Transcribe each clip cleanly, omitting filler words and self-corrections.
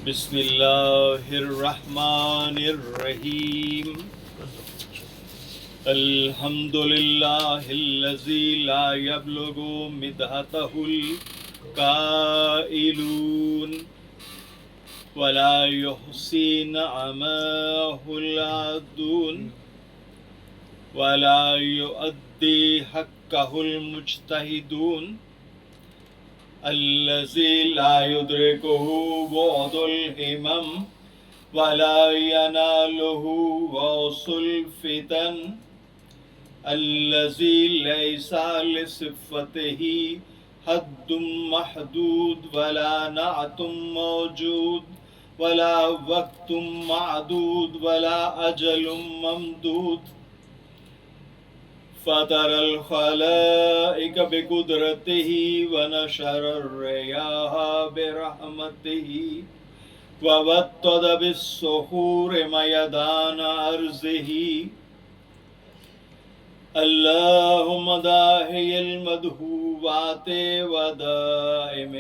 بسم اللہ الرحمن الرحیم الحمد للہ الذی لا یبلغ مدحتہ القائلون ولا یحصی نعماہ العادون ولا یؤدی حقہ المجتہدون الذی لا یدرکہ بعد الہمم ولا ینالہ غوث الفتن الذی لیس لصفتہ حد محدود ولا نعت موجود ولا وقت معدود ولا اجل ممدود فطر الخلائق بقدرته ونشر الرياح برحمته ووطد بالصخور ميدان أرضه اللهم داهي المدهوات ودائم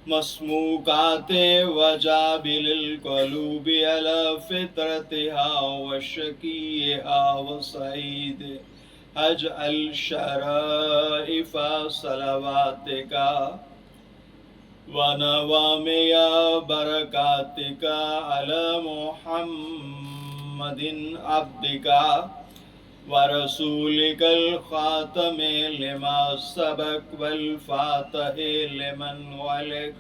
المسموقات وجابل القلوب على فطرتها وشقيها وسعيدها اجعل شرائف صلواتك ونوامي بركاتك على محمد عبدك ورسولك الخاتم لما سبق والفاتح لمن ولك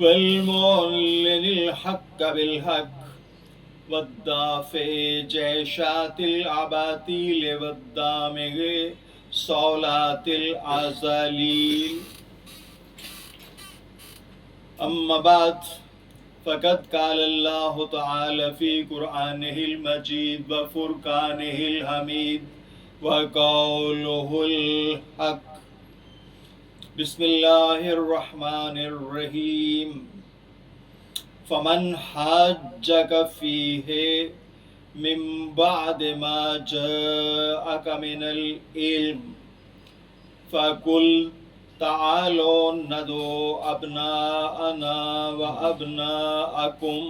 والمعلن الحق بالحق والدافع جيشات العباطيل والدامغ صولات العزاليل أما بعد فقد قال الله تعالى في قرآنه المجيد وفرقانه الحميد وقوله الحق بسم الله الرحمن الرحيم فمن حاجك فيه من بعد ما جاءك من العلم فقل تعالوا ندعو أبناءنا وأبناءكم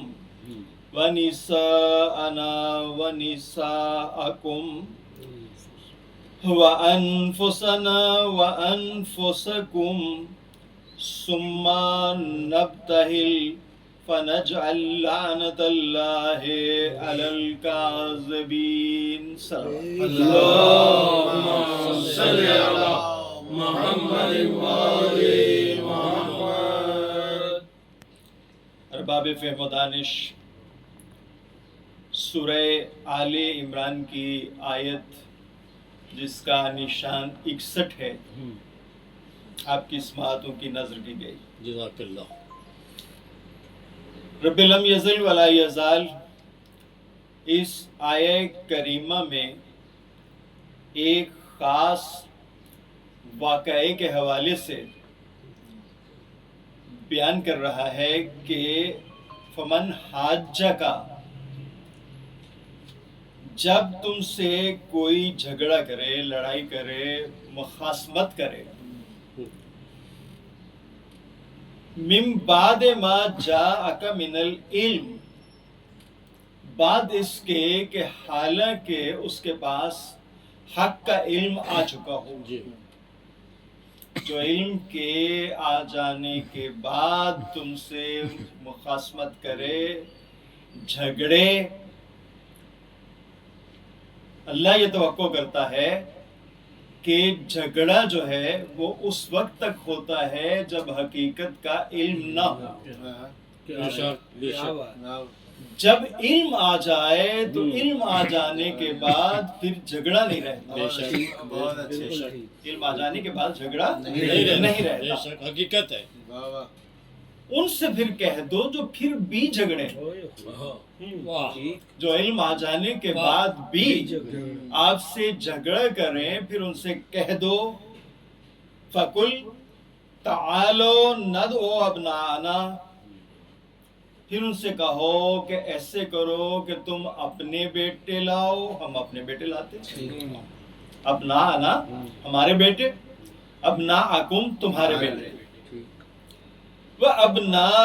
ونساءنا ونساءكم وأنفسنا وأنفسكم ثم نبتهل فنجعل لعنة الله على الكاذبين. اللهم صل على محمد وآل محمد. ارباب فہم و دانش، سورہ آل عمران کی آیت جس کا نشان 61 ہے، آپ کی سماعتوں کی نظر کی گئی. جزاک اللہ. رب لم یزل ولا یزال اس آیہ کریمہ میں ایک خاص واقعے کے حوالے سے بیان کر رہا ہے کہ فمن حاجہ کا، جب تم سے کوئی جھگڑا کرے، لڑائی کرے، مخاصمت کرے، من بعد ما جاءک من العلم، بعد اس کے کہ حالانکہ اس کے پاس حق کا علم آ چکا ہو. جو علم کے آ جانے کے بعد تم سے مخاصمت کرے، جھگڑے، اللہ یہ توقع کرتا ہے کہ جھگڑا جو ہے وہ اس وقت تک ہوتا ہے جب حقیقت کا علم نہ ہو. جب علم آ جائے تو علم آ جانے کے بعد پھر جھگڑا نہیں رہتا. علم آ جانے کے بعد جھگڑا نہیں رہتا. حقیقت ہے. ان سے پھر کہہ دو جو پھر بھی جھگڑے، جو علم آ جانے کے بعد بھی آپ سے جھگڑا کریں، پھر ان سے کہہ دو فَقُلْ تَعَالَوْا نَدْعُوا أَبْنَاءَنَا، پھر ان سے کہو کہ ایسے کرو کہ تم اپنے بیٹے لاؤ، ہم اپنے بیٹے لاتے. ابناءنا ہمارے بیٹے، ابناءکم تمہارے بیٹے، و ابناء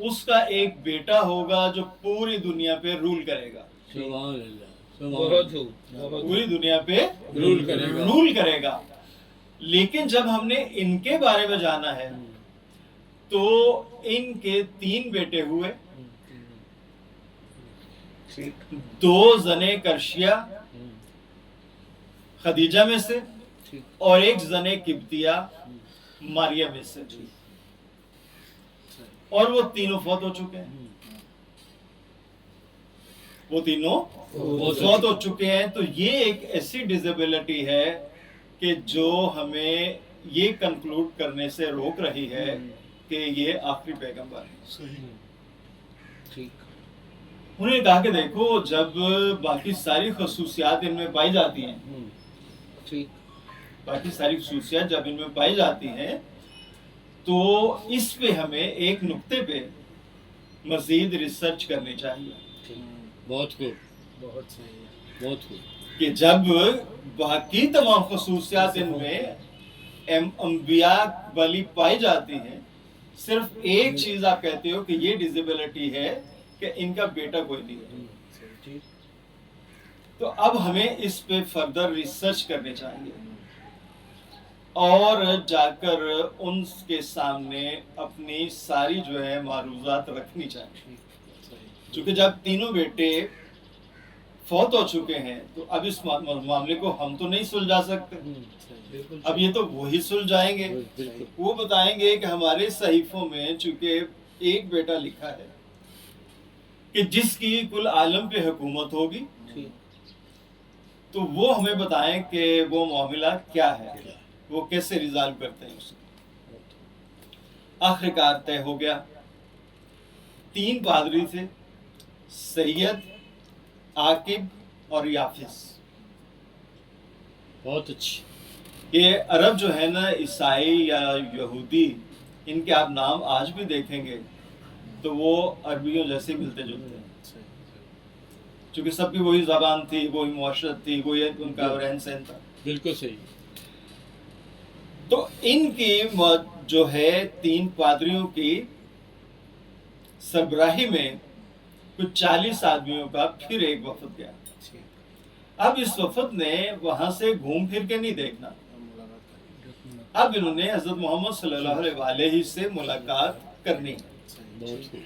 اس کا ایک بیٹا ہوگا جو پوری دنیا پہ رول کرے گا، سبحان اللہ، سبحان بہت اللہ، ہو بہت پوری دنیا پہ رول کرے گا۔ رول کرے گا۔ لیکن جب ہم نے ان کے بارے میں جانا ہے تو ان کے 3 بیٹے ہوئے، ٹھیک 2 زنے کرشیا خدیجہ میں سے ٹھیک اور 1 زنے قبطیہ ماریا میں سے، اور وہ تینوں فوت ہو چکے ہیں، وہ تینوں فوت ہو چکے ہیں۔ تو یہ ایک ایسی ڈیزیبلٹی ہے کہ جو ہمیں یہ کنکلوڈ کرنے سے روک رہی ہے کہ یہ آخری پیغمبر ہے۔ ٹھیک انہوں نے کہا کہ دیکھو جب باقی ساری خصوصیات ان میں پائی جاتی ہیں، ٹھیک باقی ساری خصوصیات جب ان میں پائی جاتی ہیں تو اس پہ ہمیں ایک نقطے پہ مزید ریسرچ کرنی چاہیے بہت خوب، بہت صحیح ہے بہت خوب۔ کہ جب باقی تمام خصوصیات ان میں انبیاء والی پائی جاتی ہیں، صرف ایک چیز آپ کہتے ہو کہ یہ ڈیزیبلٹی ہے کہ ان کا بیٹا کوئی نہیں ہے، ٹھیک تو اب ہمیں اس پہ فردر ریسرچ کرنی چاہیے اور جا کر ان کے سامنے اپنی ساری جو ہے معروضات رکھنی چاہیے، چونکہ جب تینوں بیٹے فوت ہو چکے ہیں تو اب اس معاملے کو ہم تو نہیں سلجھا سکتے، بالکل اب یہ تو وہی سلجھائیں گے، بالکل، وہ بتائیں گے کہ ہمارے صحیفوں میں چونکہ ایک بیٹا لکھا ہے کہ جس کی کل عالم پہ حکومت ہوگی، ٹھیک تو وہ ہمیں بتائیں کہ وہ معاملہ کیا ہے، وہ کیسے ریزالو کرتے ہیں اس کو۔ آخر کار طے ہو گیا، 3 پادری تھے، سید، عاقب اور یافس۔ بہت اچھی، یہ عرب جو ہے نا، عیسائی یا یہودی، ان کے آپ نام آج بھی دیکھیں گے تو وہ عربیوں جیسے ملتے جلتے ہیں، چونکہ سب کی وہی زبان تھی، وہی معاشرت تھی، وہی ان کا رہن سہن تھا۔ بالکل صحیح۔ تو ان کی جو ہے 3 پادریوں کی سربراہی میں کچھ 40 آدمیوں کا پھر ایک وفد گیا۔ اب اس وفد نے وہاں سے گھوم پھر کے نہیں دیکھنا، اب انہوں نے حضرت محمد صلی اللہ علیہ وآلہ سے ملاقات کرنی ہے۔ بہت خوب،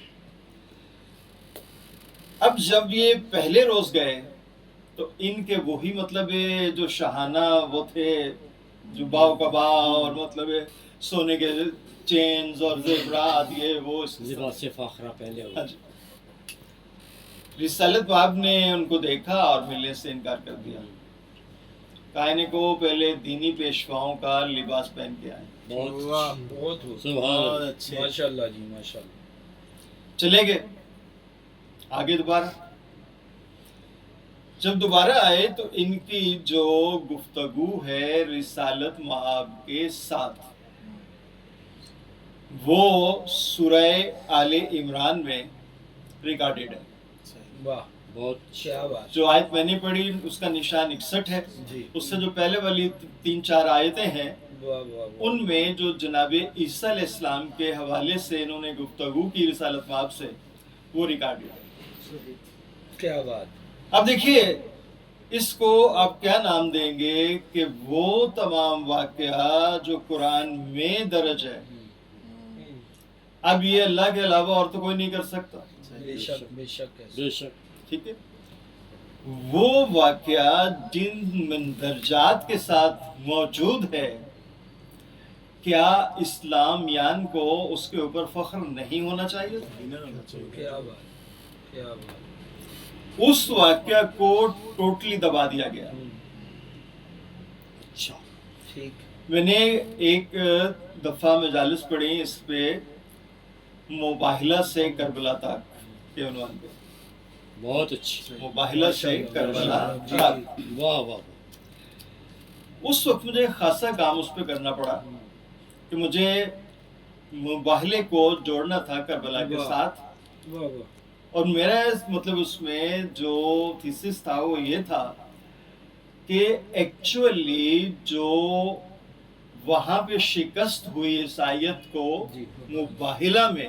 اب جب یہ پہلے روز گئے تو ان کے وہی مطلب جو شاہانہ وہ تھے، جو باو کبا اور مطلب سونے کے چینز اور زیورات، یہ وہ اس طرح۔ لباس فاخرہ پہنے ہاں ہوئے، جی۔ رسالت باب نے ان کو دیکھا اور ملنے سے انکار کر دیا، کہنے کو پہلے دینی پیشواؤں کا لباس پہن کے آئے۔ بہت واہ اچھی، بہت ہو سبحان اللہ، ماشاء اللہ جی ماشاء اللہ چلے گئے آگے دوبارہ۔ جب دوبارہ آئے تو ان کی جو گفتگو ہے رسالت مآب کے ساتھ، وہ سورہ آل عمران میں ریکارڈڈ ہے۔ واہ بہت اچھی، کیا بات جو آیت میں نے پڑھی اس کا نشان 61 ہے، جی اس سے جو پہلے والی 3-4 آیتیں ہیں واہ واہ واہ ان میں جو جناب عیسیٰ علیہ السلام کے حوالے سے انہوں نے گفتگو کی رسالت مآب سے، وہ ریکارڈڈ ہے۔ کیا بات اب دیکھیے اس کو آپ کیا نام دیں گے کہ وہ تمام واقعہ جو قرآن میں درج ہے، اب یہ اللہ کے علاوہ اور تو کوئی نہیں کر سکتا، بے شک بے شک ہے بے شک، ٹھیک ہے؟ وہ واقعہ جن مندرجات کے ساتھ موجود ہے، کیا اسلامیان کو اس کے اوپر فخر نہیں ہونا چاہیے؟ کیا بات کیا بات اس واقعہ کو ٹوٹلی دبا دیا گیا۔ اچھا، ٹھیک میں نے ایک دفعہ مجالس پڑھی اس پہ، مباہلہ سے کربلا تک کے عنوان پہ، بہت اچھی، مباہلہ سے کربلا جی، تک۔ واہ واہ، اس وقت مجھے خاصا کام اس پہ کرنا پڑا کہ مجھے مباہلے کو جوڑنا تھا کربلا کے واہ۔ ساتھ، واہ واہ اور میرا مطلب اس میں جو تھیسس تھا وہ یہ تھا کہ ایکچولی جو وہاں پہ شکست ہوئی عیسائیت کو جی۔ مباہلہ میں،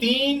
3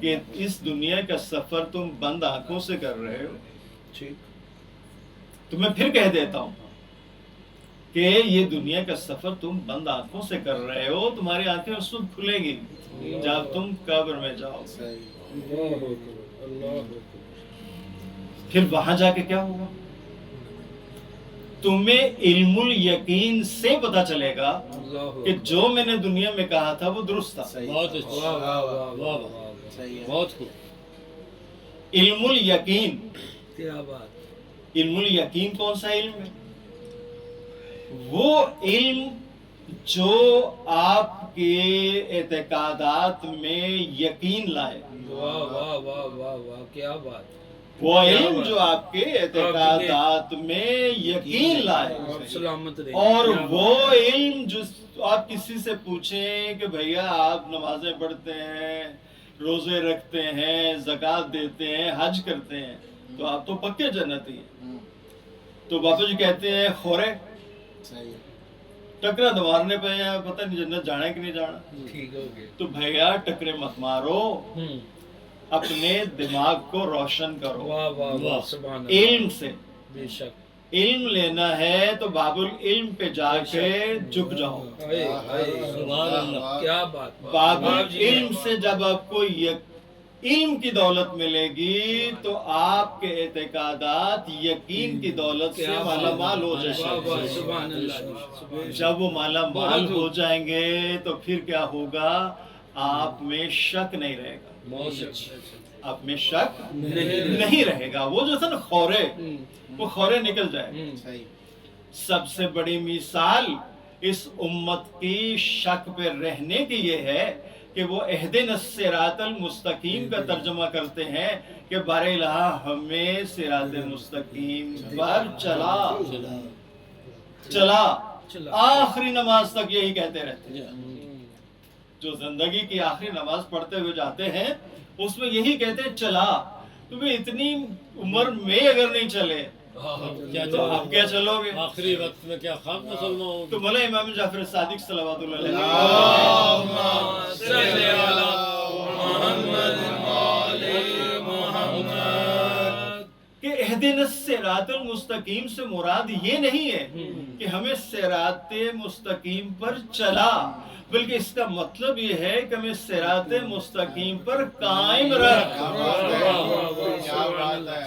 کہ اس دنیا کا سفر تم بند آنکھوں سے کر رہے ہو. تو میں پھر کہہ دیتا ہوں کہ یہ دنیا کا سفر تم بند آنکھوں سے کر رہے ہو. تمہاری آنکھیں اس وقت کھلیں گی جب تم قبر میں جاؤ. پھر وہاں جا کے کیا ہوگا؟ تمہیں علم الیقین سے پتا چلے گا کہ جو میں نے دنیا میں کہا تھا وہ درست تھا. بہت اچھا. واہ بہت خوب. علم الیقین. کیا بات. علم الیقین کون سا علم ہے؟ وہ علم جو آپ کے اعتقادات میں یقین لائے. واہ واہ واہ واہ واہ کیا بات. وہ علم جو آپ کے اعتقادات میں یقین لائے. سلامت رہے. اور وہ علم جو آپ کسی سے پوچھیں کہ بھیا آپ نمازیں پڑھتے ہیں، روزے رکھتے ہیں، زکوٰۃ دیتے ہیں، حج کرتے ہیں، تو آپ تو پکے جنتی ہیں. تو بابا جی کہتے ہیں خورے ٹکرا تو مارنے پہ ہیں، پتہ نہیں جنت جانا ہے کہ نہیں جانا. ٹھیک ہو گیا. تو بھیا ٹکرے مت مارو، اپنے دماغ کو روشن کرو واہ واہ واہ سبحان اللہ. علم سے. بے شک. علم لینا ہے تو باب العلم پہ جا کے جھک جاؤ. سبحان اللہ. کیا بات. باب العلم سے جب آپ کو علم کی دولت ملے گی تو آپ کے اعتقادات یقین کی دولت سے مالا مال ہو جائیں گے. سبحان اللہ. جب وہ مالا مال ہو جائیں گے تو پھر کیا ہوگا؟ آپ میں شک نہیں رہے گا. بہت اچھا. آپ میں شک نہیں رہے گا. وہ جو تھا نا خورے، وہ خورے نکل جائے. سب سے بڑی مثال اس امت کی شک پہ رہنے کی یہ ہے کہ وہ اہدنا الصراط المستقیم کا ترجمہ کرتے ہیں کہ بار الہ ہمیں صراط مستقیم پر چلا. آخری نماز تک یہی کہتے رہتے ہیں. جو زندگی کی آخری نماز پڑھتے ہوئے جاتے ہیں اس میں یہی کہتے ہیں چلا. تمہیں اتنی عمر میں اگر نہیں چلے تو اب کیا چلو گے؟ آخری وقت میں کیا خاک مسلمان ہوں. تو مولا امام جعفر صادق صلوات اللہ علیہ کہ اہدنا الصراط المستقیم سے مراد یہ نہیں ہے کہ ہمیں صراط مستقیم پر چلا، بلکہ اس کا مطلب یہ ہے کہ ہمیں صراط مستقیم پر قائم رکھ.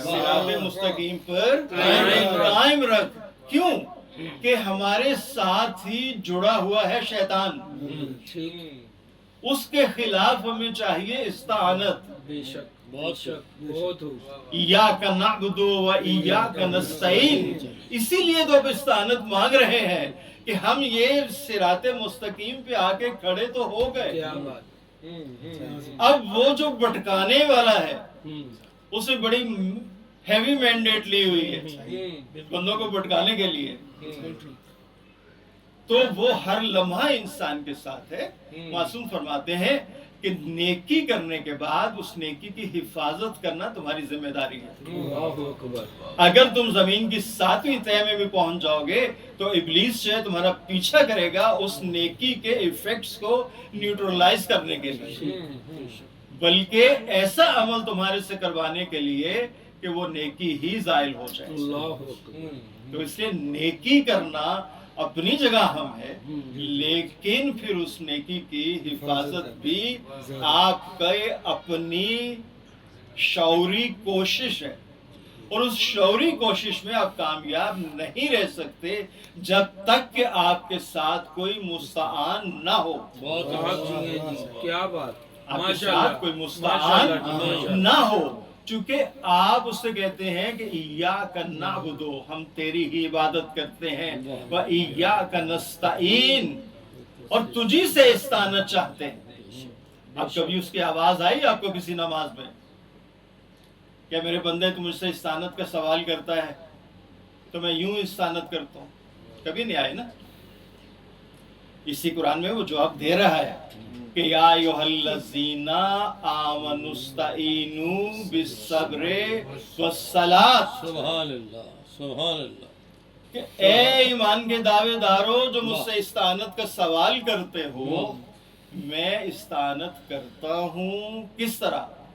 صراط مستقیم پر قائم رکھ. کیوں؟ کہ ہمارے ساتھ ہی جڑا ہوا ہے شیطان. اس کے خلاف ہمیں چاہیے استعانت. بے شک. بہت شک. بہت ہو. ایاک نعبد و ایاک نستعین. اسی لیے تو اب استعانت مانگ رہے ہیں کہ ہم یہ صراط مستقیم پہ آ کے کھڑے تو ہو گئے. کیا بات. اب وہ جو بھٹکانے والا ہے اسے بڑی ہیوی مینڈیٹ لی ہوئی ہے بندوں کو بھٹکانے کے لیے. تو وہ ہر لمحہ انسان کے ساتھ ہے. معصوم فرماتے ہیں کہ نیکی کرنے کے بعد اس نیکی کی حفاظت کرنا تمہاری ذمہ داری ہے. اگر تم زمین کی 7ویں تہہ میں بھی پہنچ جاؤ گے تو ابلیس جو ہے تمہارا پیچھا کرے گا اس نیکی کے ایفیکٹس کو نیوٹرلائز کرنے کے لیے، بلکہ ایسا عمل تمہارے سے کروانے کے لیے کہ وہ نیکی ہی زائل ہو جائے. تو اس لیے نیکی کرنا اپنی جگہ ہم ہے، لیکن پھر اس نیکی کی حفاظت بھی آپ کے اپنی شعوری کوشش ہے. اور اس شعوری کوشش میں آپ کامیاب نہیں رہ سکتے جب تک کہ آپ کے ساتھ کوئی مستعان نہ ہو. کیا بات. آپ کے ساتھ کوئی مستعان نہ ہو، چونکہ آپ اس سے کہتے ہیں کہ ایاک نعبد، ہم تیری ہی عبادت کرتے ہیں، و ایاک نستعین، اور تجھی سے استعانت چاہتے ہیں. اب کبھی اس کی آواز آئی آپ کو کسی نماز میں کیا میرے بندے تو مجھ سے استعانت کا سوال کرتا ہے تو میں یوں استعانت کرتا ہوں؟ کبھی نہیں آئے نا. اسی قرآن میں وہ جواب دے رہا ہے کہ یا ایھا الذین آمنوا استعینوا بالصبر والصلاۃ. سبحان اللہ. سبحان اللہ. کہ اے ایمان کے دعوے دارو جو مجھ سے استعانت کا سوال کرتے ہو، میں استعانت کرتا ہوں. کس طرح؟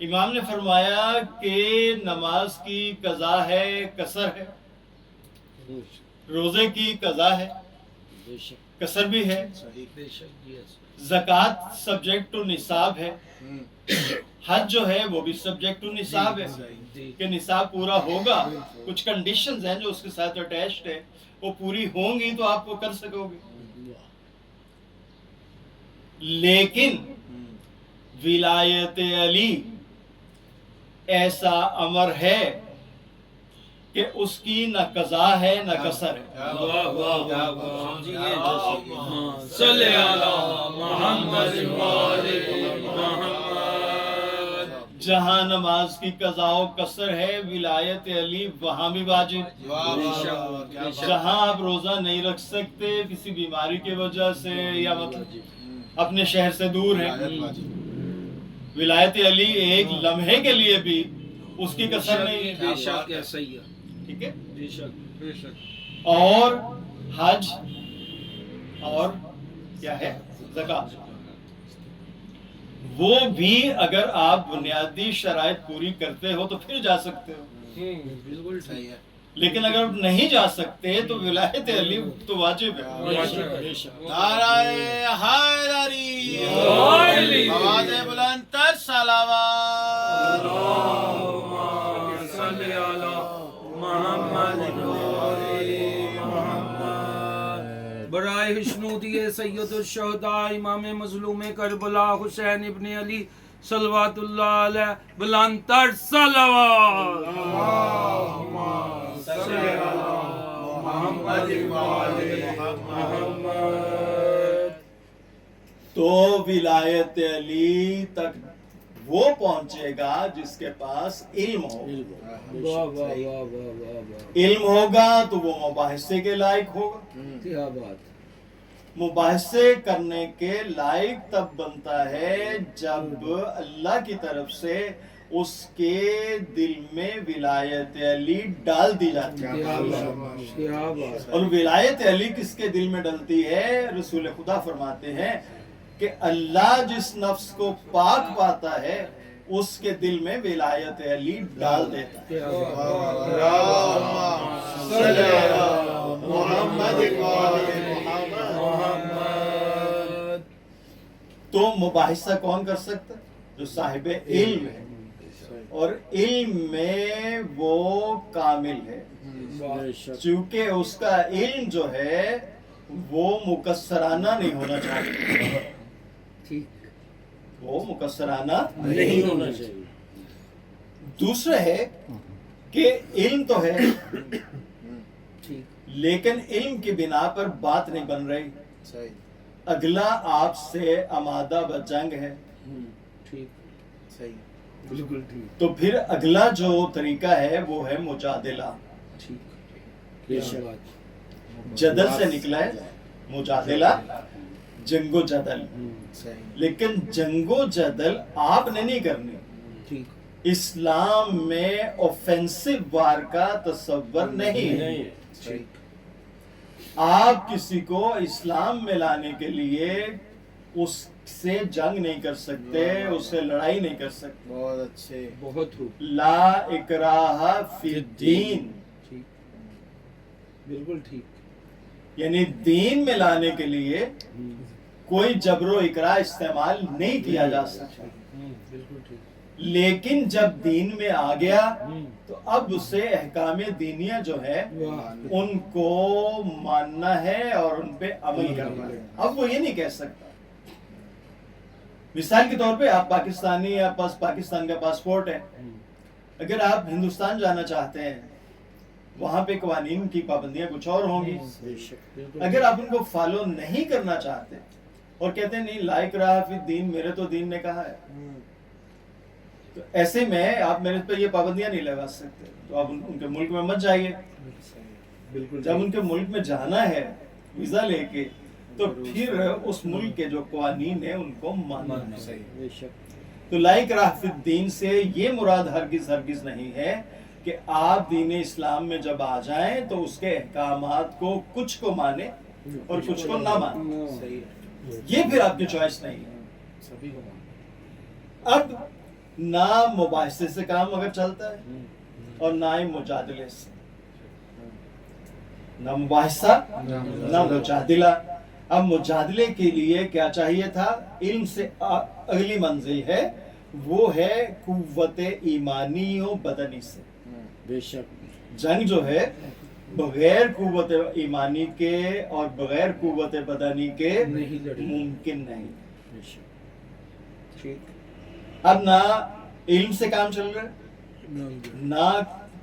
امام نے فرمایا کہ نماز کی قضا ہے، قصر ہے، روزے کی قضا ہے، بے شک قصر بھی ہے، صحیح بے شک yes. زکوٰۃ سبجیکٹ ٹو نصاب ہے، ہوں، حج جو ہے وہ بھی سبجیکٹ ٹو نصاب ہے جی کہ نصاب پورا ہوگا، کچھ کنڈیشنز ہیں جو اس کے ساتھ اٹیچڈ ہے، وہ پوری ہوں گی تو آپ وہ کر سکو گے. لیکن ولایت علی ایسا امر ہے کہ اس کی نہ قضا ہے نہ قصر ہے. واہ واہ واہ واہ صلی علی محمد وآلہ محمد. جہاں نماز کی قضا و قصر ہے ولایت علی وہاں بھی واجب. واہ واہ واہ، کیا بات ہے۔ جہاں آپ روزہ نہیں رکھ سکتے کسی بیماری کی وجہ سے یا مطلب اپنے شہر سے دور ہیں، ولایت واجب۔ ولایت علی ایک لمحے کے لیے بھی اس کی قصر نہیں ہے. بے شک یا صحیح ہے. ٹھیک ہے. بے شک بے شک. اور حج اور کیا ہے زکوٰۃ، وہ بھی اگر آپ بنیادی شرائط پوری کرتے ہو تو پھر جا سکتے ہو، بالکل صحیح ہے۔ لیکن اگر آپ نہیں جا سکتے تو ولایت علی تو واجب ہے. بے شک. نعرہ حیدری، حیدری، آواز بلند تر صلوات۔ صلی علی محمد وآلہ محمد. برائے حشنودی سید الشہداء امام مظلوم کربلا حسین ابن علی صلوات اللہ علیہ بلند تر صلوات. صلی علی محمد وآلہ محمد. تو ولایت علی تک وہ پہنچے گا جس کے پاس علم ہو. واہ واہ واہ واہ واہ واہ. علم ہوگا تو وہ مباحثے کے لائق ہوگا. کیا بات. مباحثے کرنے کے لائق تب بنتا ہے جب اللہ کی طرف سے اس کے دل میں ولایت علی ڈال دی جاتی ہے. کیا بات کیا بات. اور ولایت علی کس کے دل میں ڈلتی ہے؟ رسول خدا فرماتے ہیں کہ اللہ جس نفس کو پاک پاتا ہے اس کے دل میں ولایت علی ڈال دیتا ہے. کیا بات. صلی علی محمد وآلہ محمد. تو مباحثہ کون کر سکتا ہے؟ جو صاحب علم ہے اور علم میں وہ کامل ہے، چونکہ اس کا علم جو ہے وہ مقصرانہ نہیں ہونا چاہیے. ٹھیک وہ مقصرانہ نہیں ہونا چاہیے. دوسرا ہے کہ علم تو ہے ٹھیک. لیکن علم کی بنا پر بات نہیں بن رہی. صحیح اگلا آپ سے آمادہ بجنگ ہے، ٹھیک. صحیح بالکل ٹھیک. تو پھر اگلا جو طریقہ ہے وہ ہے مجادلہ. ٹھیک. بے شک. جدل سے نکلا ہے مجادلہ، جنگ و جدل. صحیح لیکن جنگ و جدل آپ نے نہیں کرنی. ٹھیک. اسلام میں اوفینسو وار کا تصور نہیں ہے. صحیح آپ کسی کو اسلام میں لانے کے لیے اس سے جنگ نہیں کر سکتے، اس سے لڑائی نہیں کر سکتے. بہت اچھے بہت خوب. لا اکراہ فی الدین، ٹھیک. بالکل ٹھیک. یعنی دین میں لانے کے لیے کوئی جبر و اکراہ استعمال نہیں کیا جا سکتا. بالکل ٹھیک. لیکن جب دین میں آ گیا تو اب اسے احکام دینیہ جو ہے ان کو ماننا ہے اور ان پہ عمل کرنا ہے. اب وہ یہ نہیں کہہ سکتا. مثال کے طور پہ آپ پاکستانی یا پاکستان کا پاسپورٹ ہے، اگر آپ ہندوستان جانا چاہتے ہیں وہاں پہ قوانین کی پابندیاں کچھ اور ہوں گی. اگر آپ ان کو فالو نہیں کرنا چاہتے اور کہتے ہیں نہیں لا اکراہ فی الدین، میرے تو دین نے کہا ہے، تو ایسے میں آپ میرے پہ یہ پابندیاں نہیں لگا سکتے. تو آپ ان کے ملک میں مت جائیے. بالکل. جب ان کے ملک میں جانا ہے ویزا لے کے تو پھر اس ملک کے جو قوانین ہیں ان کو ماننا ہے. بے شک. تو لا اکراہ فی الدین سے یہ مراد ہرگز ہرگز نہیں ہے کہ آپ دین اسلام میں جب آ جائیں تو اس کے احکامات کو کچھ کو مانیں اور کچھ کو نہ مانیں. صحیح یہ پھر آپ کی چوائس نہیں ہے. سبھی کو. اب نہ مباحثے سے کام اگر چلتا ہے اور نہ ہی مجادلے سے، نہ مباحثہ نہ مجادلہ۔ اب مجادلے کے لیے کیا چاہیے تھا؟ علم سے اگلی منزل ہے، وہ ہے قوت ایمانی و بدنی سے۔ بے شک جنگ جو ہے بغیر قوت ایمانی کے اور بغیر قوت بدنی کے نہیں لڑی۔ ممکن نہیں۔ بے شک ٹھیک، اب نہ علم سے کام چل رہا ہے، نہ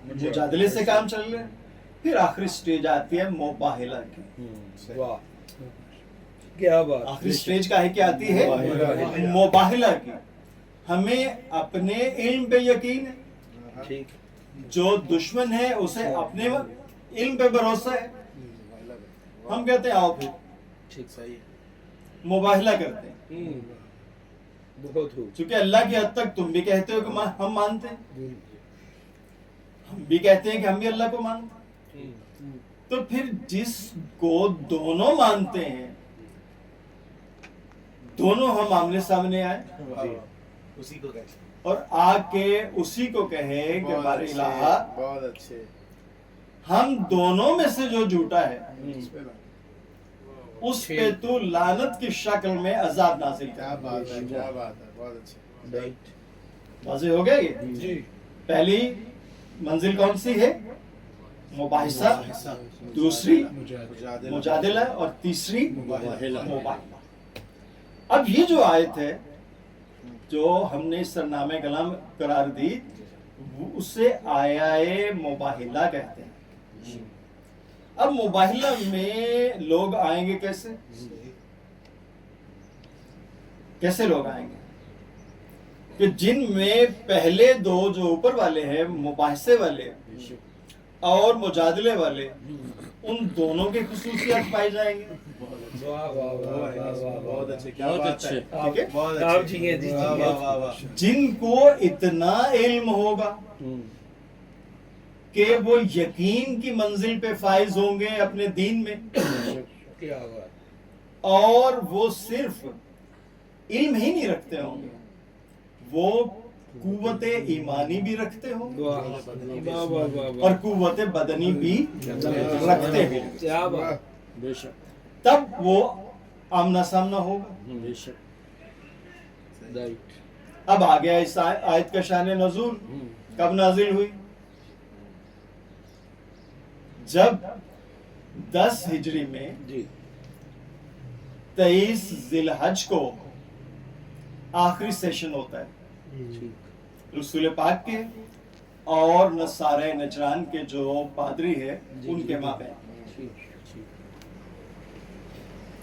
مجادلے سے کام چل رہا ہے، پھر آخری سٹیج آتی ہے مباہلہ کی۔ واہ کیا بات، آخری سٹیج کا ہے کیا آتی ہے؟ مباہلہ کی۔ ہمیں اپنے علم پہ یقین ہے، ٹھیک، جو دشمن ہے اسے اپنے علم پہ بھروسہ ہے، ہم کہتے ہیں آؤ پھر ٹھیک، صحیح مباہلہ کرتے ہیں۔ بہت ہو، چونکہ اللہ کی حد تک تم بھی کہتے ہو کہ ہم مانتے ہیں، ہم بھی کہتے ہیں کہ ہم بھی اللہ کو مانتے ہیں، تو پھر جس کو دونوں مانتے ہیں، دونوں ہم آمنے سامنے آئے اسی کو کہتے ہیں۔ اور آ کے اسی کو کہیں کہ بہت ہمارے اچھے، الہ بہت اچھے۔ ہم دونوں میں سے جو جھوٹا ہے اس پہ تو لعنت کی شکل میں عذاب نازل کیا کر۔ بات ہے، کیا بات ہے، بہت اچھے۔ رائٹ، واضح ہو گیا یہ؟ جی، پہلی منزل کون سی ہے؟ مباحثہ، دوسری مجادلہ اور تیسری مباہلہ۔ اب یہ جو آیت ہے جو ہم نے اس سرنامہ کلام قرار دی، اسے آیہ مباہلہ کہتے ہیں۔ اب مباہلہ میں لوگ آئیں گے کیسے؟ کیسے لوگ آئیں گے؟ کہ جن میں پہلے دو جو اوپر والے ہیں، مباحثے والے اور مجادلے والے، ان دونوں کے خصوصیات پائے جائیں گے۔ واہ واہ واہ واہ واہ، بہت اچھے، کیا بہت بات ہے، اچھے۔ ٹھیک ہے؟ بہت آپ اچھے۔ جی ہیں، جی، واہ واہ واہ واہ۔ جن کو اتنا علم ہوگا کہ وہ یقین کی منزل پہ فائز ہوں گے اپنے دین میں، کیا بات، اور وہ صرف علم ہی نہیں رکھتے ہوں گے، وہ قوت ایمانی بھی رکھتے ہوں گے واہ واہ واہ واہ، اور قوت بدنی بھی رکھتے ہیں، کیا بات، بے شک تب وہ آمنا سامنا ہوگا۔ بے شک رائٹ، اب آ گیا اس آیت کا شان نزول کب نازل ہوئی؟ جب 10 ہجری میں جی، 23 ذی الحج کو آخری سیشن ہوتا ہے ٹھیک، رسول پاک کے اور نصارہ نجران کے جو پادری ہے ان کے مابین۔ ٹھیک، ٹھیک،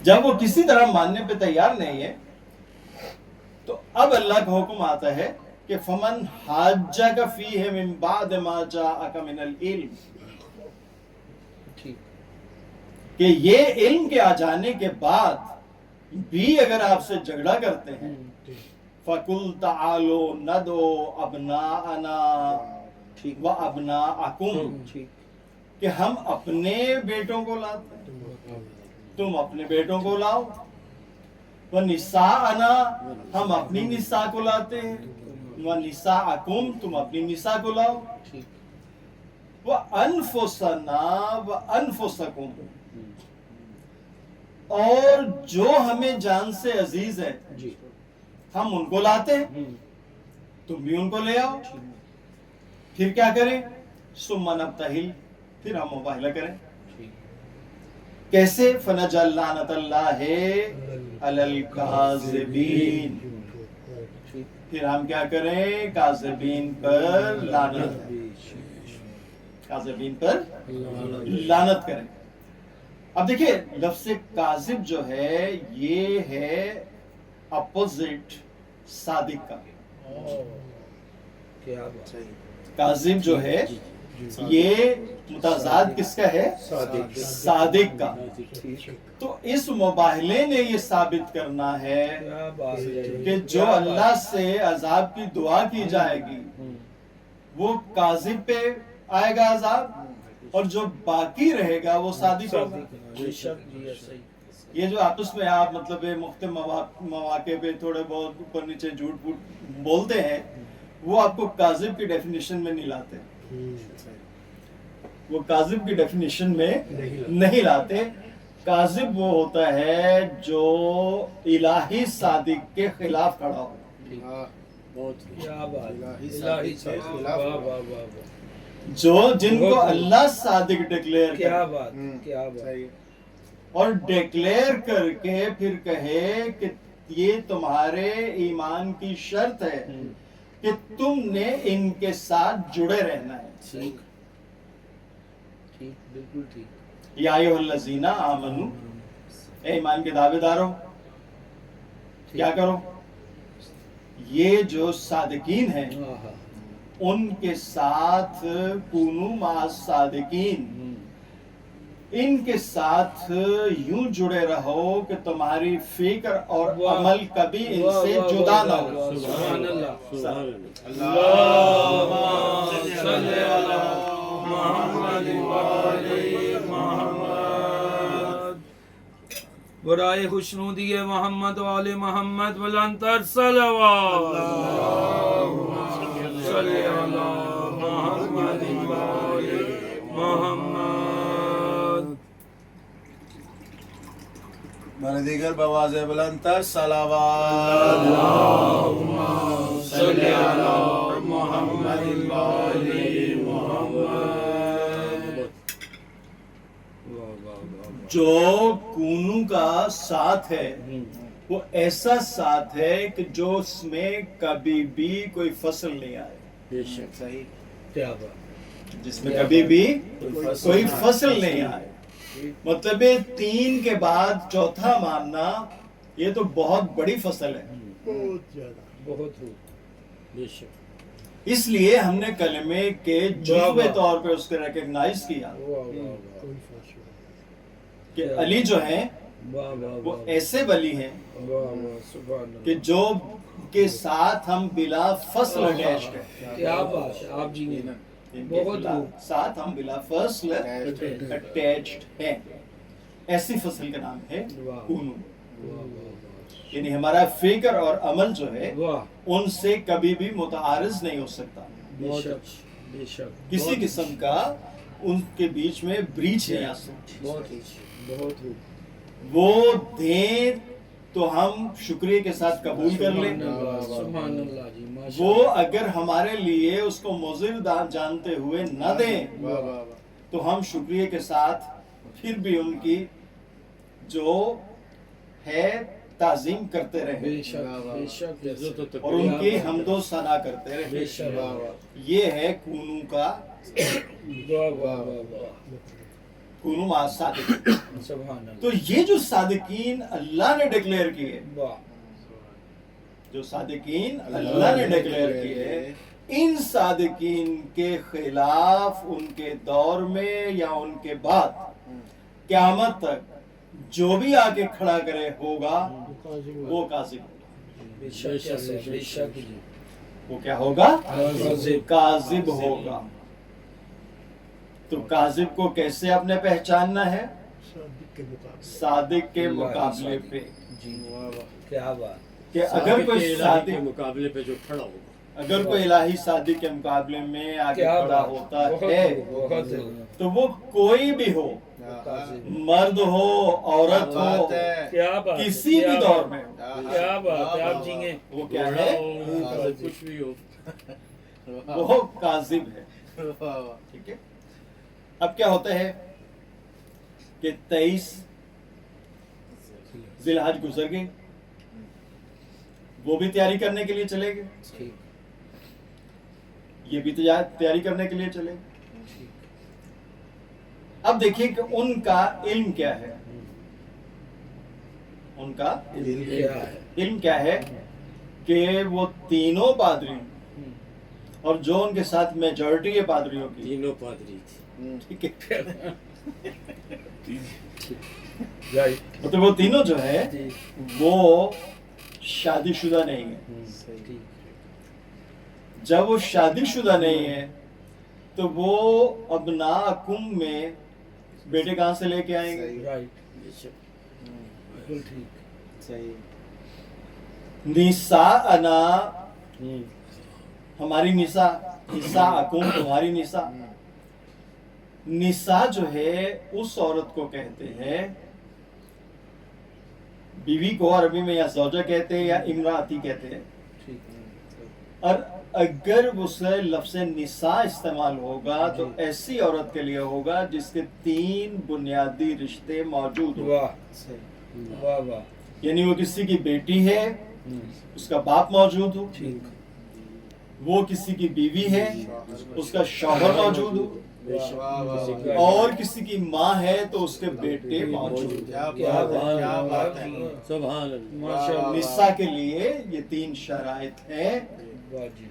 جب وہ کسی طرح ماننے پہ تیار نہیں ہے تو اب اللہ کا حکم آتا ہے کہ فمن حاجک فیہ من بعد ما جاءک من العلم، ٹھیک، کہ یہ علم کے آ جانے کے بعد بھی اگر آپ سے جھگڑا کرتے ہیں، فَقُلْ تَعَالُوا نَدْعُوا أَبْنَاءَنَا ٹھیک، وَأَبْنَاءَكُمْ، ٹھیک، کہ ہم اپنے بیٹوں کو لاتے ہیں، تم اپنے بیٹوں کو لاؤ، وَنِسَاءَنَا، ہم اپنی نساء کو لاتے ہیں، وَنِسَاءَكُمْ، تم اپنی نساء کو لاؤ، ٹھیک، وَأَنفُسَنَا وَأَنفُسَكُمْ، اور جو ہمیں جان سے عزیز ہے جی، ہم ان کو لاتے ہیں، تم بھی ان کو لے آؤ، پھر کیا کریں؟ ثُمَّ نَبْتَهِلْ، پھر ہم مباہلہ کریں۔ کیسے؟ فَنَجْعَلْ لَعْنَتَ اللَّهِ عَلَى الْكَاذِبِينَ، پھر ہم کیا کریں؟ کاذبین پر لعنت، کاذبین پر لعنت کریں۔ اب دیکھیں لفظ کاذب جو ہے یہ ہے اپوزٹ صادق کا۔ کیا بات، صحیح، کاذب جو ہے یہ متضاد کس کا ہے؟ صادق کا۔ تو اس مباہلے نے یہ ثابت کرنا ہے کیا بات ہے، کہ جو اللہ سے عذاب کی دعا کی جائے گی وہ کاذب پہ آئے گا عذاب، اور جو باقی رہے گا وہ صادق ہوگا۔ بے شک، جی، صحیح، یہ جو آپس میں آپ مطلب مختلف مواقع پہ تھوڑے بہت اوپر نیچے جھوٹ بولتے ہیں، وہ آپ کو کاذب کی ڈیفینیشن میں نہیں لاتے، وہ کاذب کی ڈیفینیشن میں نہیں لاتے. کاذب وہ ہوتا ہے جو الہی صادق کے خلاف کھڑا ہو. بہت خوب. کیا بات الہی الہی صادق کے صاحب، خلاف. واہ واہ واہ واہ. جو جن کو اللہ صادق ڈکلیئر کیا کرے بات کیا بات. صحیح. اور ڈکلیئر کر کے پھر کہے کہ یہ تمہارے ایمان کی شرط ہے کہ تم نے ان کے ساتھ جڑے رہنا ہے. ٹھیک ٹھیک بالکل ٹھیک. یا ایھا الذین آمنو، اے ایمان کے دعوے دارو، کیا کرو؟ یہ جو صادقین ہیں آہا. ان کے ساتھ کونو مع الصادقین، ان کے ساتھ یوں جڑے رہو کہ تمہاری فکر اور واہ. عمل کبھی ان واہ سے واہ جدا واہ نہ واہ. ہو. سبحان اللہ. سبحان اللہ. اللہم صلی علی محمد وآل محمد. برائے خوشنودی محمد وآل محمد بلندتر صلوات. اللہم صلی علی محمد وآل محمد. برای دیگر با واضح بلندتر صلوات. صلی علی محمد وآل محمد. جو کونو کا ساتھ ہے وہ ایسا ساتھ ہے کہ جو اس میں کبھی بھی کوئی فصل نہیں آئے، بے شک. صحیح. کیا بات. جس میں کبھی بھی کوئی فصل نہیں آئے. مطلب تین کے بعد چوتھا ماننا یہ تو بہت بڑی فصل ہے. بہت خوب. بے شک. اس لیے ہم نے کلمے کے جزوے طور پہ اس کو ریکگنائز کیا واہ واہ واہ. کہ علی جو ہیں واہ واہ وہ واہ. ایسے ولی ہیں واہ واہ سبحان کہ اللہ. جو کے ساتھ ہم بلا فصل اٹیچڈ ہیں. کیا بات ہے آپ جی نے. ان کے بہت بلا- خوب. ساتھ ہم بلا فصل اٹیچڈ ہیں. ایسی فصل کا نام ہے واہ. کونو. واہ واہ واہ. یعنی ہمارا فکر اور عمل جو ہے واہ. ان سے کبھی بھی متعارض نہیں ہو سکتا. بے شک بے شک. کسی قسم کا ان کے بیچ میں بریچ نہیں آ سکتی. بہت بہت خوب. وہ دیں تو ہم شکریہ کے ساتھ قبول کر لیں. سبحان اللہ سبحان اللہ جی ماشاء وہ اللہ. اگر ہمارے لیے اس کو مضر جانتے ہوئے نہ دیں واہ واہ واہ. تو ہم شکریہ کے ساتھ پھر بھی ان کی جو ہے تعظیم کرتے رہیں بے شک بے شک. عزت و اور ان کی تقدیر. حمد و ثنا کرتے بے رہیں. شک. واہ واہ. یہ ہے کونو کا واہ واہ واہ واہ. کونو مع الصادق. سبحان اللہ. تو یہ جو صادقین اللہ نے ڈکلیئر کیے، واہ. جو صادقین اللہ نے ڈکلیئر کیے، ان صادقین کے خلاف ان کے دور میں یا ان کے بعد قیامت تک جو بھی آگے کھڑا کرے ہوگا وہ کاذب ہوگا. بے شک بے شک جی. وہ کیا ہوگا؟ کاذب. کاذب ہوگا. تو کاذب کو کیسے آپ نے پہچاننا ہے؟ صادق کے مقابلے پہ. جی واہ واہ. کیا بات. کہ اگر کوئی کے صادق، مقابلے پہ جو کھڑا ہوگا، اگر کوئی الہی صادق کے مقابلے میں آگے کیا کھڑا بات. ہوتا بہت ہے بہت. تو وہ کوئی بھی ہو، کاذب. مرد ہو، عورت ہو، بات ہے. کیا بات. کسی بھی دور میں ہو، کیا بات ہے آپ جی نے. وہ کیا ہے؟ کچھ بھی ہو. وہ کاذب ہے. واہ واہ. ٹھیک ہے. اب کیا ہوتا ہے کہ 23 ذی الحج گزر گئے، وہ بھی تیاری کرنے کے لیے چلے گئے، ٹھیک. یہ بھی تیاری کرنے کے لیے چلے گئے. اب دیکھیے کہ ان کا علم کیا ہے. ان کا کیا ہے. علم کیا ہے کہ وہ تینوں پادری اور جو ان کے ساتھ میجورٹی ہے پادریوں کی، تینوں پادری تھے. ٹھیک ہے، رائٹ. مطلب وہ تینوں جو ہے جی. وہ شادی شدہ نہیں ہے. ٹھیک. جب وہ شادی شدہ نہیں ہے تو وہ ابناءکم میں بیٹے کہاں سے لے کے آئیں گے؟ صحیح. رائٹ. بے شک. بالکل ٹھیک. صحیح. نساءنا، ہماری نساءکم تمہاری نساء. نساء جو ہے اس عورت کو کہتے ہیں، بیوی کو عربی میں یا زوجہ کہتے ہیں یا امراتی کہتے ہیں. اور اگر اسے لفظ نساء استعمال ہوگا تو ایسی عورت کے لیے ہوگا جس کے 3 بنیادی رشتے موجود ہوں. واہ واہ واہ. یعنی وہ کسی کی بیٹی ہے، اس کا باپ موجود ہو، وہ کسی کی بیوی ہے، اس کا شوہر موجود ہو، اور کسی کی ماں ہے تو اس کے بیٹے موجود ہوں. کیا بات ہے. سبحان اللہ. نساء کے لیے یہ 3 شرائط ہیں. واہ جی.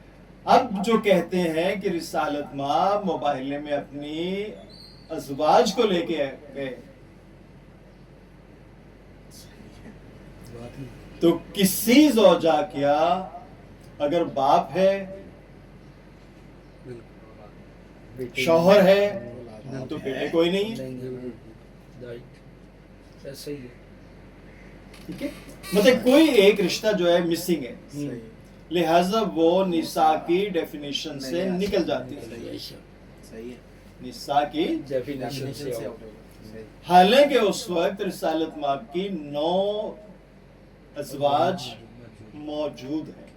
اب جو کہتے ہیں کہ رسالت ماں مباہلے میں اپنی ازواج کو لے کے گئے، تو کسی زوجہ کیا اگر باپ ہے، شوہر ہے، تو بیٹے کوئی نہیں ہے. صحیح ہے. ٹھیک ہے، مطلب کوئی ایک رشتہ جو ہے مسنگ ہے، لہذا وہ نساء کی ڈیفینیشن سے نکل جاتی ہے. نساء کی ڈیفینیشن سے حالانکہ اس وقت رسالت مآب کی 9 ازواج موجود ہیں.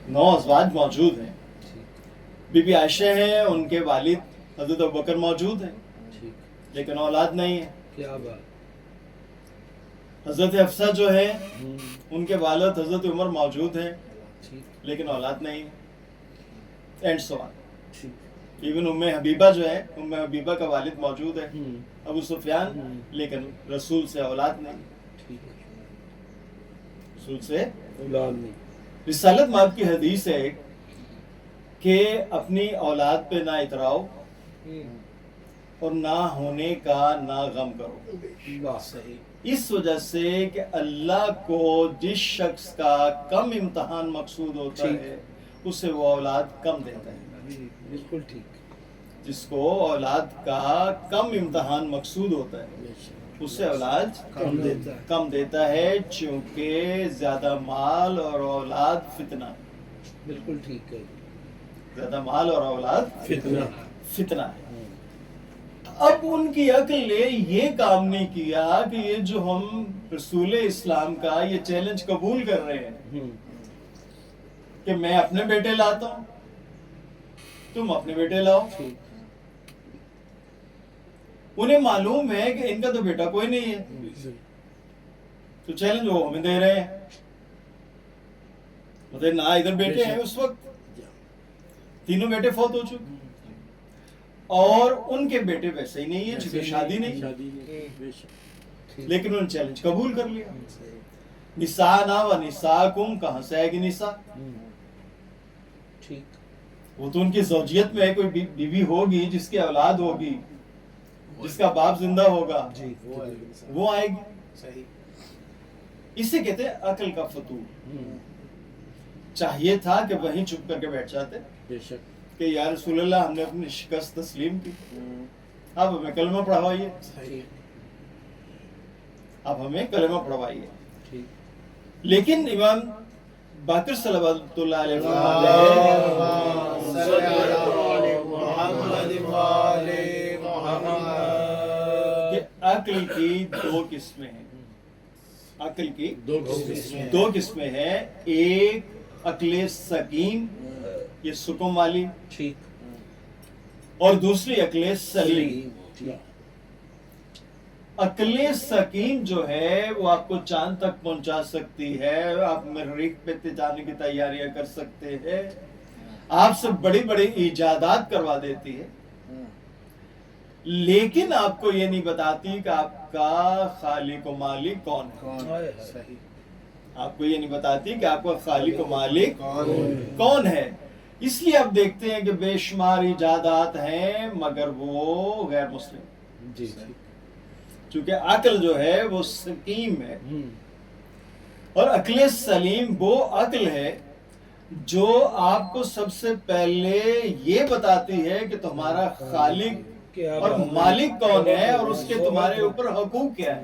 9 ازواج موجود ہیں. بی بی عائشہ ہیں، ان کے والد حضرت ابوبکر موجود ہیں لیکن اولاد نہیں ہے. کیا بات. حضرت حفصہ جو ہے ان کے والد حضرت عمر موجود ہیں لیکن اولاد نہیں ہے. And so on. ایون ام حبیبہ جو ہے، ام حبیبہ کا والد موجود ہے ابو سفیان، لیکن رسول سے اولاد نہیں. رسول سے اولاد نہیں. رسالت مآب کی حدیث ہے کہ اپنی اولاد پہ نہ اتراؤ اور نہ ہونے کا نہ غم کرو. اس وجہ سے کہ اللہ کو جس شخص کا کم امتحان مقصود ہوتا ہے اسے وہ اولاد کم دیتا ہے. بالکل ٹھیک. جس کو اولاد کا کم امتحان مقصود ہوتا ہے اسے اولاد کم دیتا ہے، چونکہ زیادہ مال اور اولاد فتنہ ہے. بالکل ٹھیک ہے. زیادہ مال اور اولاد فتنہ ہے. اب ان کی عقل نے یہ کام نہیں کیا کہ یہ جو ہم رسول اسلام کا یہ چیلنج قبول کر رہے ہیں کہ میں اپنے بیٹے لاتا ہوں، تم اپنے بیٹے لاؤ. انہیں معلوم ہے کہ ان کا تو بیٹا کوئی نہیں ہے، تو چیلنج وہ ہمیں دے رہے ہیں. مطلب نہ ادھر بیٹے ہیں، اس وقت 3 بیٹے فوت ہو چکے اور ان کے بیٹے ویسے ہی نہیں ہیں چونکہ شادی نہیں، لیکن انہوں نے چیلنج قبول کر لیا. نساءنا و نساءکم، کہاں سے آئے گی نساء؟ وہ تو ان کی زوجیت میں ہے. کوئی بیوی ہوگی جس کی اولاد ہوگی، جس کا باپ زندہ ہوگا، وہ آئے گی. اسے کہتے ہیں عقل کا فتور. چاہیے تھا کہ وہیں چھپ کر کے بیٹھ جاتے کہ یا رسول اللہ ہم نے اپنی شکست تسلیم کی، اب ہمیں کلمہ پڑھوائیے، اب ہمیں کلمہ پڑھوائیے. لیکن امام باقر صلوات اللہ علیہ کہ عقل کی 2 قسمیں ہیں. عقل کی 2 قسمیں ہیں. ایک عقل سقیم، یہ سکم والی، اور دوسری عقل سلیم. عقل سقیم جو ہے وہ آپ کو چاند تک پہنچا سکتی ہے، آپ مریخ پہ جانے کی تیاریاں کر سکتے ہیں، آپ سے بڑی بڑی ایجادات کروا دیتی ہے، لیکن آپ کو یہ نہیں بتاتی کہ آپ کا خالق و مالک کون ہے. آپ کو یہ نہیں بتاتی کہ آپ کا خالق و مالک کون ہے. اس لیے آپ دیکھتے ہیں کہ بے شمار ایجادات ہیں مگر وہ غیر مسلم، چونکہ عقل جو ہے وہ سقیم ہے. اور عقل سلیم وہ عقل ہے جو آپ کو سب سے پہلے یہ بتاتی ہے کہ تمہارا خالق اور مالک کون ہے اور اس کے تمہارے اوپر حقوق کیا ہے.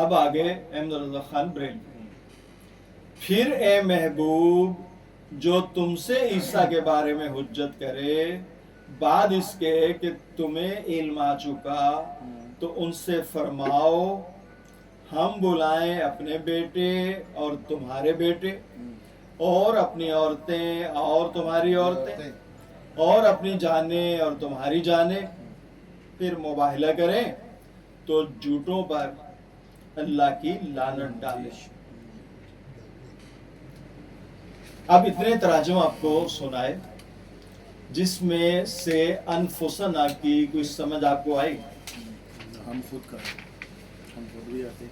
اب آگے احمد رضا خان بریلوی، پھر اے محبوب جو تم سے عیسیٰ کے بارے میں حجت کرے بعد اس کے کہ تمہیں علم آ چکا تو ان سے فرماؤ ہم بلائیں اپنے بیٹے اور تمہارے بیٹے اور اپنی عورتیں اور تمہاری عورتیں اور اپنی جانیں اور تمہاری جانیں، پھر مباہلہ کریں تو جھوٹوں پر اللہ کی لعنت ڈالے۔ اب اتنے تراجم آپ کو سنائے جس میں سے انفسنا کی کوئی سمجھ آپ کو آئی؟ ہم خود کریں، ہم خود بھی آتے۔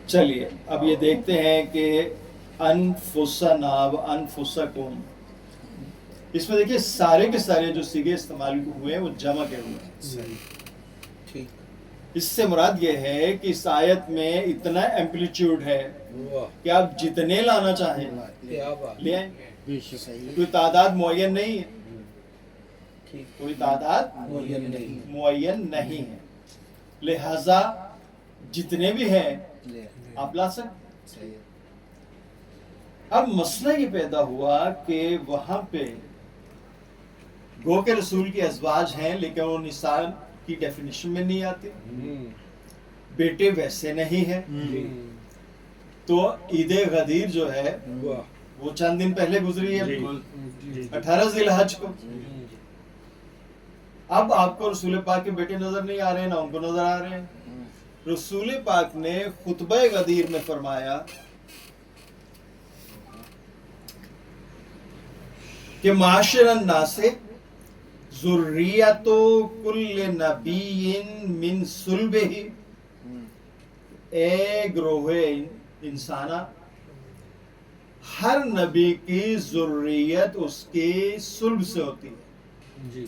چلیے اب یہ دیکھتے ہیں کہ انفسنا و انفسکم، اس میں دیکھیے سارے کے سارے جو صیغے استعمال ہوئے ہیں وہ جمع کے ہوئے ہیں۔ صحیح ٹھیک اس سے مراد یہ ہے کہ اس آیت میں اتنا ایمپلیٹیوڈ ہے واہ کہ آپ جتنے لانا چاہیں کیا بات لے آئیں، بے شک صحیح کوئی تعداد معین نہیں ہے، ٹھیک کوئی تعداد معین نہیں معین نہیں ہے، لہذا جتنے بھی ہیں لے آپ لا سکتے۔ صحیح اب مسئلہ یہ پیدا ہوا کہ وہاں پہ گو کے رسول کی ازواج ہیں لیکن وہ نساء کی ڈیفینیشن میں نہیں آتی، بیٹے ویسے نہیں ہیں، تو عید غدیر جو ہے واہ وہ چند دن پہلے گزری ہے، بالکل 18 ذی الحج کو۔ اب آپ کو رسول پاک کے بیٹے نظر نہیں آ رہے ہیں، نہ ان کو نظر آ رہے ہیں۔ رسول پاک نے خطبہ غدیر میں فرمایا کہ معاشر الناس ذریت کل نبی من صلبہ، اے گروہ انسانا، ہر نبی کی ذریت اس کی صلب سے ہوتی ہے، جی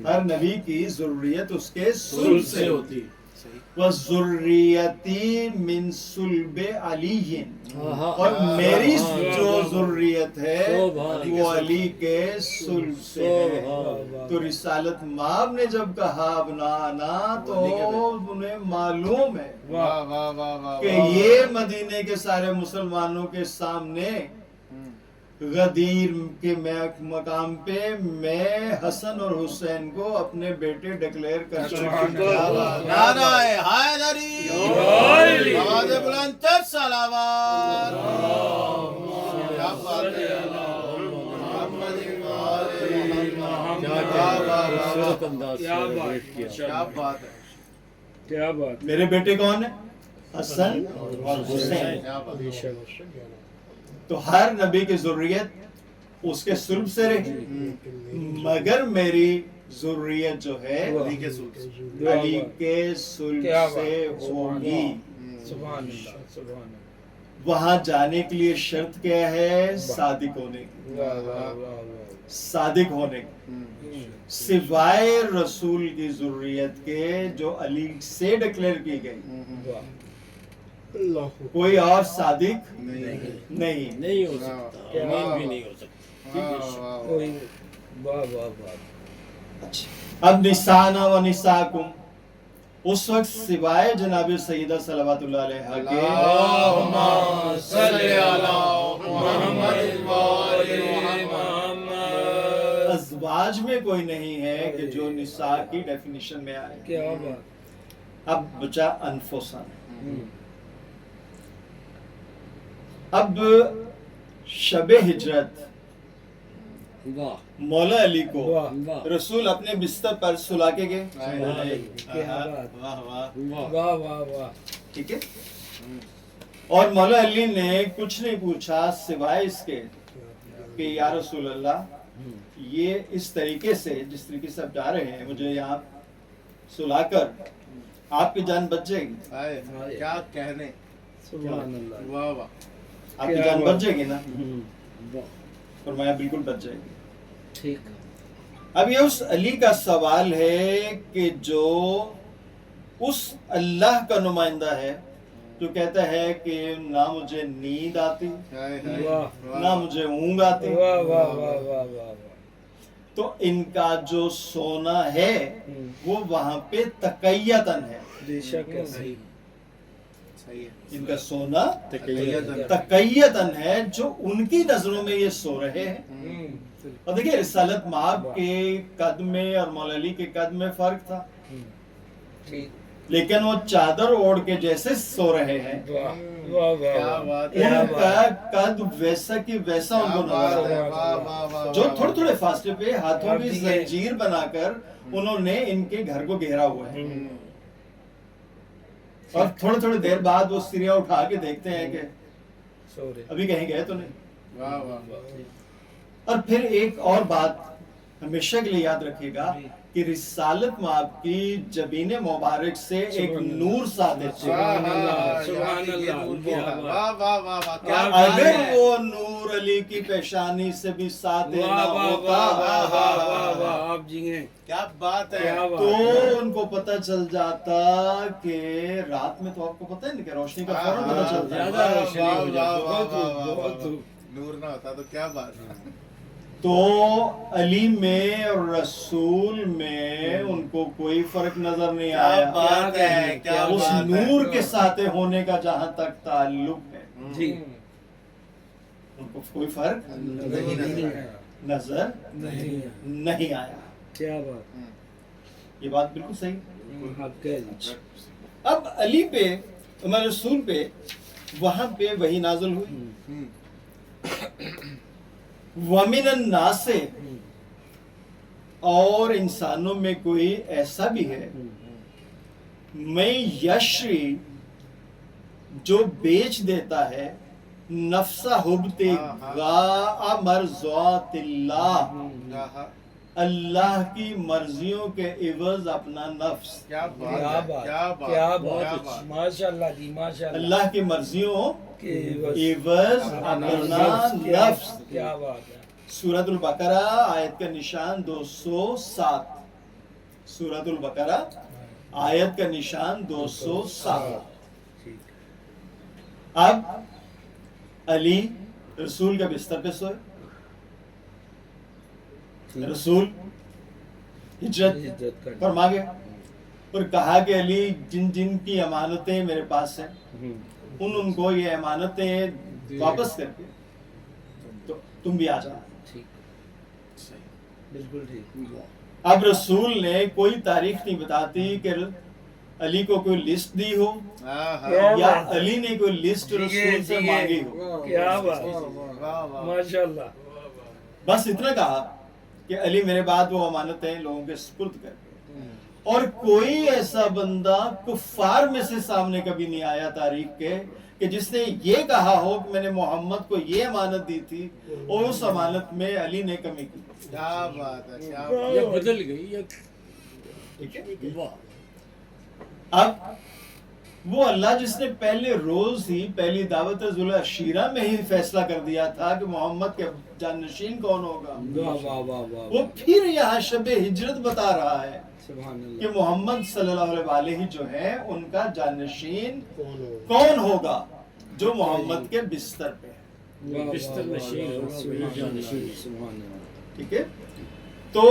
ہر نبی کی ذریت اس کے صلب سے ہوتی ہے۔ صحیح وَذُرِّيَّتِي مِن صُلْبِ عَلِيٍّ، اور میری جو ذریت ہے وہ علی کے صلب سے ہے۔ تو رسالت مآب نے جب کہا ابنانا تو انہیں معلوم ہے واہ واہ واہ واہ کہ یہ مدینے کے سارے مسلمانوں کے سامنے غدیر کے مقام پہ میں حسن اور حسین کو اپنے بیٹے ڈکلیئر کر چکا ہوں۔ نعرہ حیدری، آواز بلند تر صلوات۔ کیا بات ہے، محمد کیا بات کیا بات ہے، کیا بات میرے بیٹے کون ہیں؟ حسن اور حسین۔ کیا بات بے ہے۔ شک تو ہر نبی کی ذریت اس کے صلب سے رہی، مگر میری ذریت جو ہے علی کے سلطان سے۔ علی کے صلب کیا سے بات، ہوگی۔ سبحان اللہ سبحان اللہ، وہاں جانے کے لیے شرط کیا ہے؟ صادق ہونے کی، واہ واہ واہ واہ، صادق ہونے کی، سوائے رسول کی ذریت کے جو علی سے ڈکلیئر کی گئی، واہ کوئی اور صادق نہیں نہیں۔ نہیں ہو سکتا، امین بھی نہیں ہو سکتا۔ کوئی واہ واہ واہ، اب نسانا و نساکم، اس وقت سوائے جناب سیدہ صلوات اللہ علیہ کے اللہم صلی علی محمد وآل محمد۔ ازواج میں کوئی نہیں ہے کہ جو نساء کی ڈیفینیشن میں آئے۔ کیا بات، اب بچا انفسن، اب شب ہجرت واہ مولا علی کو واہ واہ رسول اپنے بستر پر سلا کے گئے۔ کیا بات، واہ واہ، واہ واہ واہ واہ، ٹھیک ہے۔ اور مولا علی نے کچھ نہیں پوچھا سوائے اس کے کہ یا رسول اللہ یہ اس طریقے سے جس طریقے سے آپ جا رہے ہیں مجھے یہاں سلا کر آپ کی جان بچ جائے گی، ہائے، کیا کہنے، سبحان اللہ، واہ واہ، آپ کی جان بچ جائے گی نا؟ واہ فرمایا بالکل بچ جائے گی۔ ٹھیک، اب یہ اس علی کا سوال ہے کہ جو اس اللہ کا نمائندہ ہے جو کہتا ہے کہ نہ مجھے نیند آتی ہائے ہائے، واہ نہ مجھے اونگ آتی، واہ واہ واہ واہ واہ، تو ان کا جو سونا ہے وہ وہاں پہ تقیتاً ہے، بے شک ہے، صحیح ان کا سونا تقیتاً۔ تقیتاً ہے، جو ان کی نظروں میں یہ سو رہے ہیں۔ اور دیکھیں رسالت مآب کے قد میں اور مولا علی کے قد میں فرق تھا، لیکن وہ چادر اوڑھ کے جیسے سو رہے ہیں، کیا بات ہے، ان کا قد ویسا کی ویسا ان کو نظر آتا ہے۔ واہ واہ واہ، جو تھوڑے تھوڑے فاصلے پہ ہاتھوں کی زنجیر بنا کر انہوں نے ان کے گھر کو گھیرا ہوا ہے، اور تھوڑے تھوڑے دیر بعد وہ سریاں اٹھا کے دیکھتے ہیں کہ ابھی کہیں گئے تو نہیں۔ واہ واہ واہ، اور پھر ایک اور بات ہمیشہ کے لیے یاد رکھیے گا کہ رسالت مآب کی جبین مبارک سے ایک نور صادق ہے۔ سبحان اللہ، واہ واہ واہ واہ، کیا اگر وہ نور علی کی پیشانی سے بھی ساتھ نہ ہوتا آپ جی ہیں، کیا بات ہے، تو ان کو پتہ چل جاتا کہ رات میں تو آپ کو پتہ ہے نا کہ روشنی کا فوراً پتہ چلتا ہے، زیادہ روشنی ہو جاتی، واہ، واہ، بہت واہ، واہ، بہت نور نہ ہوتا تو کیا بات ہے، تو علی میں اور رسول میں ان کو کوئی فرق نظر نہیں کیا آیا۔ بات ہے، کیا اس بات ہے، نور کے ساتھ ہونے کا جہاں تک تعلق ہے، جی ان کو کوئی فرق نظر نہیں آیا۔ کیا بات، یہ بات بالکل صحیح۔ آپ کہہ دیجیے۔ اب علی پہ ہمارے رسول پہ وہاں پہ وہی نازل ہوئی، وَمِنَ النَّاسِ، اور انسانوں میں کوئی ایسا بھی ہے، میں یشری، جو بیچ دیتا ہے نفسہ ابتغاء مرضات اللہ، اللہ کی مرضیوں کے عوض اپنا نفس، کیا کیا بات، بات، کیا کیا بات، بات، کیا بات، ماشاء اللہ جی، ماشاء اللہ، اللہ کی مرضیوں کہ عوض اپنا نفس۔ کیا بات ہے، سورۃ البقرہ آیت کا نشان 207، سورۃ البقرہ آیت کا نشان 207۔ اب علی رسول کا بستر پہ سوئے، رسول ہجرت فرما گئے اور کہا کہ علی جن جن کی امانتیں میرے پاس ہیں ان کو یہ امانتیں واپس کر کے تو تم بھی آ جانا۔ بالکل ٹھیک، اب رسول نے کوئی تاریخ نہیں بتاتی کہ علی کو کوئی لسٹ دی ہو یا علی نے کوئی لسٹ رسول سے مانگی ہو، کیا بات، واہ واہ، ماشاء اللہ، بس اتنا کہا کہ علی میرے بعد وہ امانتیں لوگوں کے سپرد کر کے۔ اور کوئی ایسا بندہ کفار میں سے سامنے کبھی نہیں آیا تاریخ کے کہ جس نے یہ کہا ہو کہ میں نے محمد کو یہ امانت دی تھی اور اس امانت میں علی نے کمی کی۔ کیا بات ہے، کیا یہ بات، بدل گئی، ٹھیک ہے؟ اب وہ اللہ جس نے پہلے روز ہی پہلی دعوت ذوالعشیرہ میں ہی فیصلہ کر دیا تھا کہ محمد کے جانشین کون ہوگا، واہ واہ واہ واہ، وہ پھر یہاں شب ہجرت بتا رہا ہے سبحان کہ اللہ، محمد صلی اللہ علیہ وآلہ جو ہے ان کا جانشین کون ہوگا جو محمد کے بستر پہ ہے، بستر نشین، سبحان اللہ، ٹھیک ہے؟ تو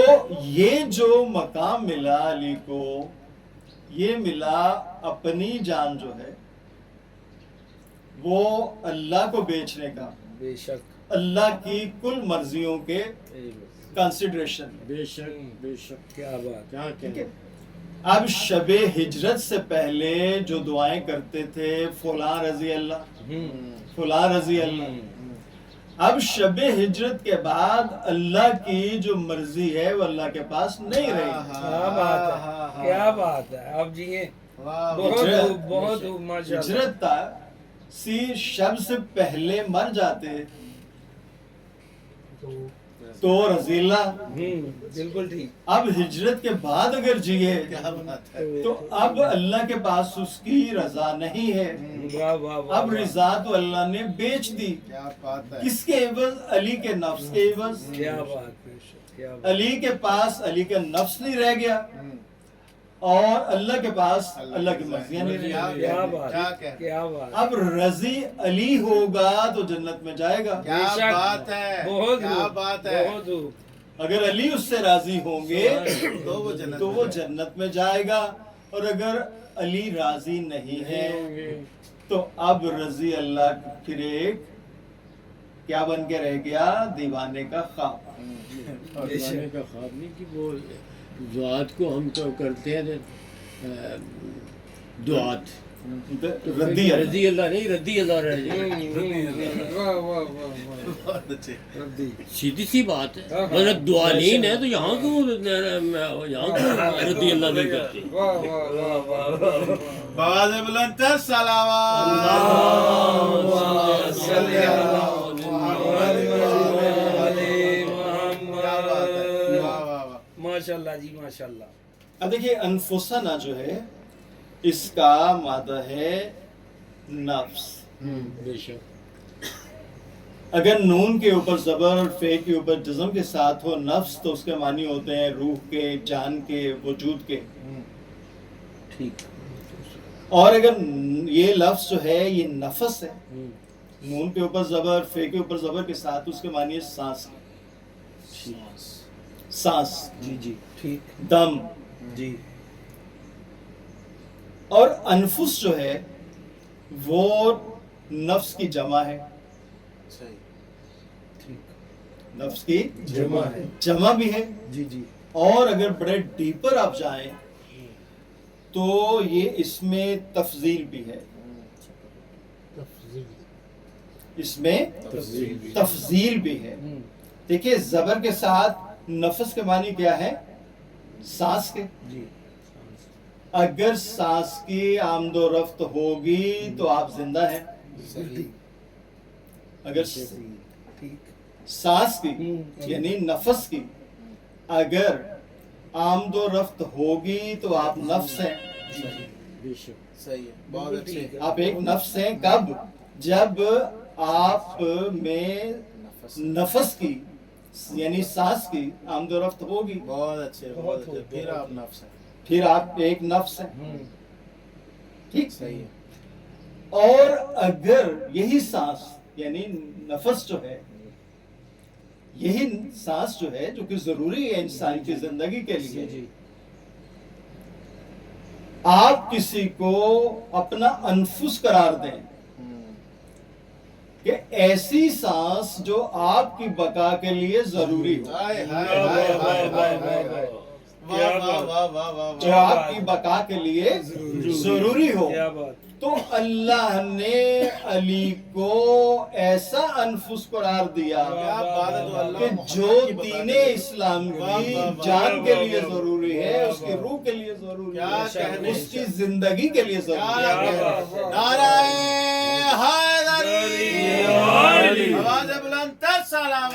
یہ جو مقام ملا علی کو، یہ ملا اپنی جان جو ہے وہ اللہ کو بیچنے کا، بے شک، اللہ کی کل مرضیوں کے کنسیڈریشن، بے شک، بے شک، کیا بات، کیا ٹھیک ہے؟ اب شب ہجرت سے پہلے جو دعائیں کرتے تھے فلاں رضی اللہ، فلاں رضی اللہ، اب شب ہجرت کے بعد اللہ کی جو مرضی ہے وہ اللہ کے پاس نہیں رہی۔ کیا بات ہے، کیا بات ہے، آپ جی ہیں، واہ، بہت بہت ماشاء اللہ، ہجرت تک سی شب سے پہلے مر جاتے تو رضی اللہ، بالکل ٹھیک، اب ہجرت کے بعد اگر جیے کیا بات ہے، تو اب اللہ کے پاس اس کی رضا نہیں ہے، واہ واہ واہ، اب رضا تو اللہ نے بیچ دی، کیا بات ہے، کس کے عوض؟ علی کے نفس کے عوض۔ کیا بات، بے شک، کیا بات، علی کے پاس علی کا نفس نہیں رہ گیا اور اللہ کے پاس اللہ کی مرضیاں نہیں رہ گئی۔ کیا کیا بات، کہہ، کیا بات، اب رضی علی ہوگا تو جنت میں جائے گا، کیا بے شک، بات ہے، بہت کیا خوب، بات ہے، بہت خوب، اگر علی اس سے راضی ہوں گے تو وہ جنت تو وہ جنت میں جائے گا، اور اگر علی راضی نہیں ہے تو اب رضی اللہ پھر ایک کیا بن کے رہ گیا؟ دیوانے کا خواب. دیوانے کا خواب نہیں کہ وہ دعات کو ہم تو کرتے ہیں دعات ردی اللہ. رضی اللہ نہیں ردی اللہ رہ جائے. واہ واہ واہ واہ بہت اچھے. ردی سیدھی سی بات ہے. مطلب دعالین ہے تو یہاں کیوں رضی اللہ نہیں کرتے؟ واہ واہ واہ واہ بواز بلند تر صلوات. صلی اللہ ماشاء اللہ جی ماشاء اللہ. اب دیکھیے انفسنا جو ہے اس کا مادہ ہے نفس. بے شک. اگر نون کے اوپر زبر اور فے کے اوپر جزم کے ساتھ ہو نفس تو اس کے معنی ہوتے ہیں روح کے، جان کے، وجود کے. ٹھیک. اور اگر یہ لفظ جو ہے یہ نفس ہے، نون کے اوپر زبر فے کے اوپر زبر کے ساتھ اس کے معنی ہے سانس. سانس، جی جی ٹھیک دم. جی. اور انفس جو ہے وہ نفس کی جمع ہے. نفس کی جمع ہے. جمع بھی ہے. جی جی. اور اگر بڑے ڈیپر آپ جائیں تو یہ اس میں تفضیل بھی ہے. اس میں تفضیل بھی ہے. دیکھیں زبر کے ساتھ نفس کے معنی کیا ہے؟ سانس کے. جی. اگر سانس کی آمد و رفت ہوگی تو آپ زندہ ہیں. اگر سانس کی یعنی نفس کی اگر آمد و رفت ہوگی تو آپ نفس ہیں. بے شک. صحیح ہے. بہت اچھے. آپ ایک نفس ہیں. کب؟ جب آپ میں نفس کی یعنی سانس کی آمد و رفت ہوگی بہت اچھے. بہت اچھے. پھر آپ نفس ہیں. پھر آپ ایک نفس ہیں. ٹھیک. صحیح ہے. اور اگر یہی سانس یعنی نفس جو ہے یہی سانس جو ہے جو کہ ضروری ہے انسان کی زندگی کے لیے، آپ کسی کو اپنا انفس قرار دیں کہ ایسی سانس جو آپ کی بقا کے لیے ضروری ہو، ہائے ہائے ہائے ہائے ہائے ہائے. واہ واہ واہ واہ واہ. جو آپ کی بقا کے لیے ضروری ہو. کیا بات. تو اللہ نے علی کو ایسا انفس قرار دیا کیا بات ہے. تو اللہ کہ جو دین اسلام کی جان کے لیے ضروری ہے، اس کی روح کے لیے ضروری ہے، اس کی زندگی کے لیے ضروری ہے. نعرہ حیدری. آواز بلند تر صلوات.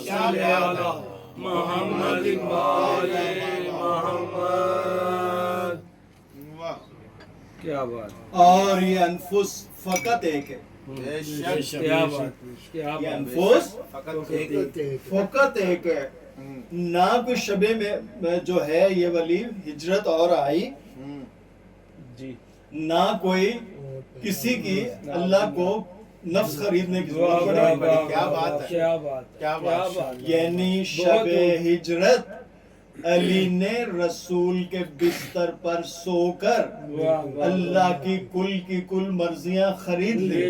کیا بات ہے. محمد کیا بات. اور یہ انفس فقط ایک ہے. بے شک. کیا بات. کیا یہ بات. انفس فقط ایک. فقط ایک ہے. نہ کوئی شبے میں جو ہے یہ ولی ہجرت اور آئی، جی. نہ کوئی کسی کی اللہ کو نفس خریدنے کی ضرورت پڑی. کیا بات ہے. کیا بات. کیا بات. یعنی شب ہجرت علی نے رسول کے بستر پر سو کر اللہ کی کل مرضیاں خرید لی،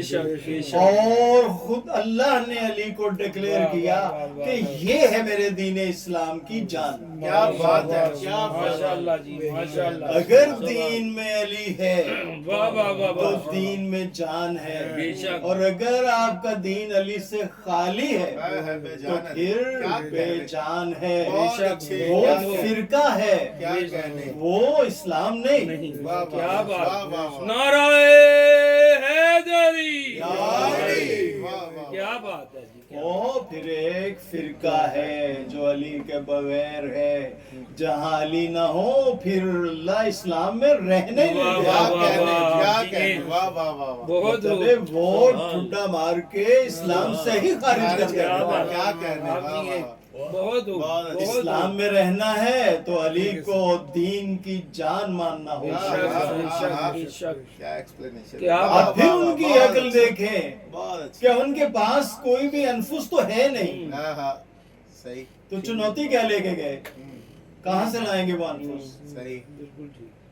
اور خود اللہ نے علی کو ڈکلیئر کیا کہ یہ ہے میرے دین اسلام کی جان. کیا بات ہے. کیا ماشاء اللہ جی ماشاء اللہ. اگر دین میں علی ہے واہ واہ واہ تو واہ. دین میں جان ہے، بے شک. اور اگر آپ کا دین علی سے خالی ہے تو پھر بے جان ہے. بہت اچھے. وہ فرقہ ہے، کیا کہنے. وہ اسلام نہیں. کیا بات. نعرہ حیدری. کیا بات ہے جی. وہ پھر ایک فرقہ ہے جو علی کے بغیر ہے. جہاں علی نہ ہو پھر اللہ اسلام میں رہنے نہیں کیا دے. کہنے. کیا کہنے. واہ واہ واہ واہ. بہت مطلب وہ ٹھنڈا مار کے اسلام سے ہی خارج کر کیا دیا. کیا کہنے. آپ واہ جی واہ. بہت اسلام میں رہنا ہے تو علی کو دین کی جان ماننا ہوگا. کیا ایکسپلینیشن. کیا اب پھر ان کی عقل دیکھیں بہت اچھا. کہ ان کے پاس کوئی بھی انفس تو ہے نہیں، ہاں ہاں. صحیح. تو چنوتی کیا لے کے گئے؟ کہاں سے لائیں گے وہ انفس؟ صحیح. بالکل ٹھیک.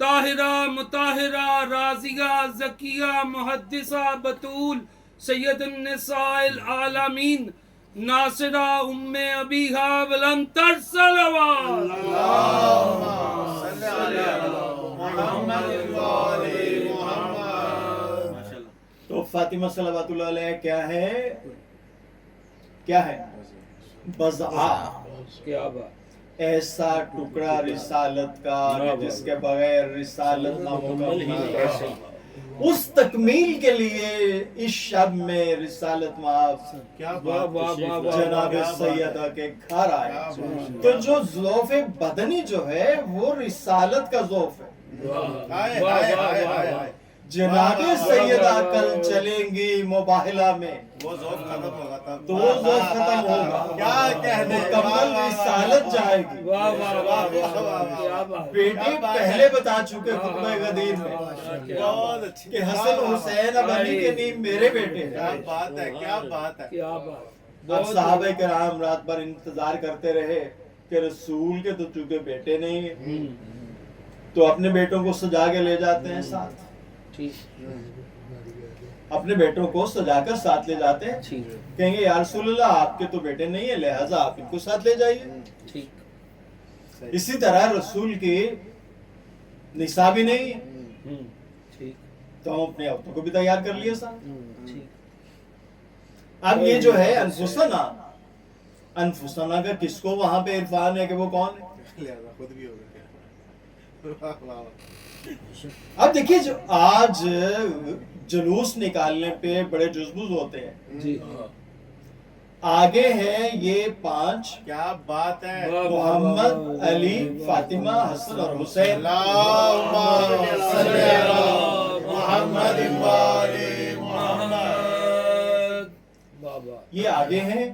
طاہرہ مطہرہ رازیہ زکیہ محدثہ بتول سید النساء العالمین ناصرہ ام ابیہا بلندر صلوات تو فاطمہ صلوات اللہ علیہ کیا ہے؟ کیا ہے؟ بضعہ، کیا بات، ایسا ٹکڑا رسالت کا جس کے بغیر رسالت نامکمل ہے۔ اس تکمیل کے لیے اس شب میں رسالت معاف جناب سیدہ کے گھر آئے، تو جو ذوف بدنی جو ہے وہ رسالت کا ذوف ہے۔ جناب سیدہ کل چلیں گی مباہلہ میں، وہ ذوق ختم ہوگا تب تو وہ ذوف ختم ہوگا، کیا کہنے، مکمل رسالت جائے گی۔ واہ واہ واہ واہ، کیا بات، بیٹے پہلے بتا چکے خطبہ غدیر میں بہت اچھی، کہ حسن حسین اب علی کے نہیں میرے بیٹے ہیں۔ کیا بات ہے، کیا بات ہے۔ کیا بات، اب صحابہ کرام رات بھر انتظار کرتے رہے کہ رسول کے تو چونکہ بیٹے نہیں ہیں تو اپنے بیٹوں کو سجا کے لے جاتے ہیں ساتھ، ٹھیک اپنے بیٹوں کو سجا کر ساتھ لے جاتے ہیں، ٹھیک کہیں گے یا رسول اللہ آپ کے تو بیٹے نہیں ہیں لہٰذا آپ ان کو ساتھ لے جائیے۔ ٹھیک، اسی طرح رسول کی نساء بھی نہیں ہے ٹھیک تو ہم اپنے عورتوں کو بھی تیار کر لیے ساتھ۔ ٹھیک، اب یہ جو ہے انفسنا کا کس کو وہاں پہ عرفان ہے کہ وہ کون ہے؟ لہذا خود بھی ہوگا کیا۔ واہ واہ واہ۔ اب دیکھیے جو آج جلوس نکالنے پہ بڑے جزبوز ہوتے ہیں، جی آگے ہیں یہ 5 کیا بات ہے۔ محمد، علی، فاطمہ، حسن اور حسین۔ اللہم صلی علی محمد و آل محمد۔ بابا، یہ آگے ہیں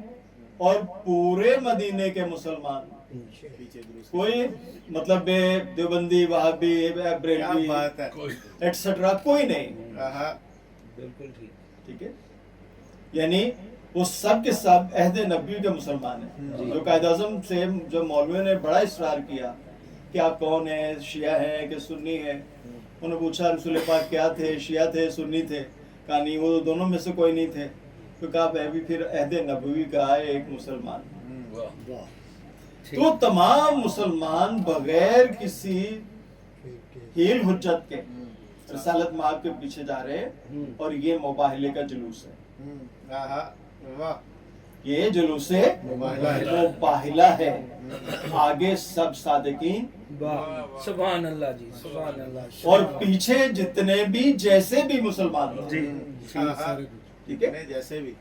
اور پورے مدینے کے مسلمان، پیچھے دروس، کوئی مطلب دیوبندی، وہابی، کیا بریلوی بات ہے۔ ایٹسٹرا کوئی نہیں، آہا، بالکل ٹھیک، ٹھیک ہے، یعنی وہ سب کے سب عہد نبوی کے مسلمان ہیں۔ جو قائد اعظم سے جو مولوی نے بڑا اصرار کیا کہ آپ کون ہیں، شیعہ ہیں کہ سنی ہیں، انہوں نے پوچھا رسول پاک کیا تھے، شیعہ تھے سنی تھے؟ کہا نہیں وہ دونوں میں سے کوئی نہیں تھے، تو کہا میں بھی پھر عہد نبوی کا ایک مسلمان۔ تو تمام مسلمان بغیر کسی ہیل حجت کے رسالت مآب کے پیچھے جا رہے ہیں، اور یہ مباہلے کا جلوس ہے، آہا، واہ، یہ جلوس مباہلہ ہے۔ آگے سب صادقین واہ، سبحان اللہ جی، سبحان اللہ، اور پیچھے جتنے بھی جیسے بھی مسلمان ہیں، آہا، ٹھیک ہے، جیسے بھی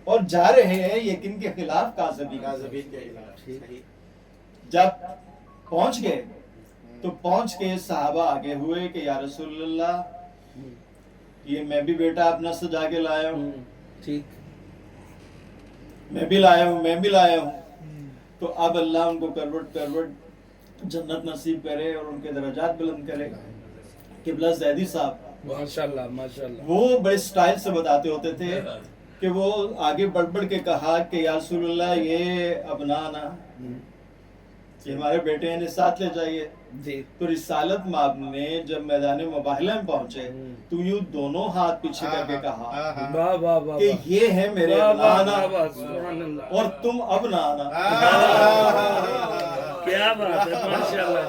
اور جا رہے ہیں یقین کے خلاف کاذبین۔ کاذبین کے خلاف، صحیح۔ جب پہنچ گئے تو پہنچ کے صحابہ آگے ہوئے کہ یا رسول اللہ یہ میں بھی بیٹا اپنا سجا کے لایا ہوں، ٹھیک، میں بھی لایا ہوں، تو اب اللہ ان کو کروٹ جنت نصیب کرے اور ان کے درجات بلند کرے۔ قبلہ زیدی صاحب ماشاءاللہ ماشاءاللہ، وہ بڑے سٹائل سے بتاتے ہوتے تھے کہ وہ آگے بڑھ کے کہا کہ یا رسول اللہ یہ ابنانا، یہ ہمارے بیٹے انہیں ساتھ لے جائیے۔ جی تو رسالت مآب نے جب میدان مباہلہ میں پہنچے تو یوں دونوں ہاتھ پیچھے کر کے کہا آہا، واہ واہ واہ، کہ یہ ہے میرے واہ واہ ابنانا واہ، سبحان اللہ، اور تم اب نہ آنا۔ کیا بات ہے، ماشاءاللہ،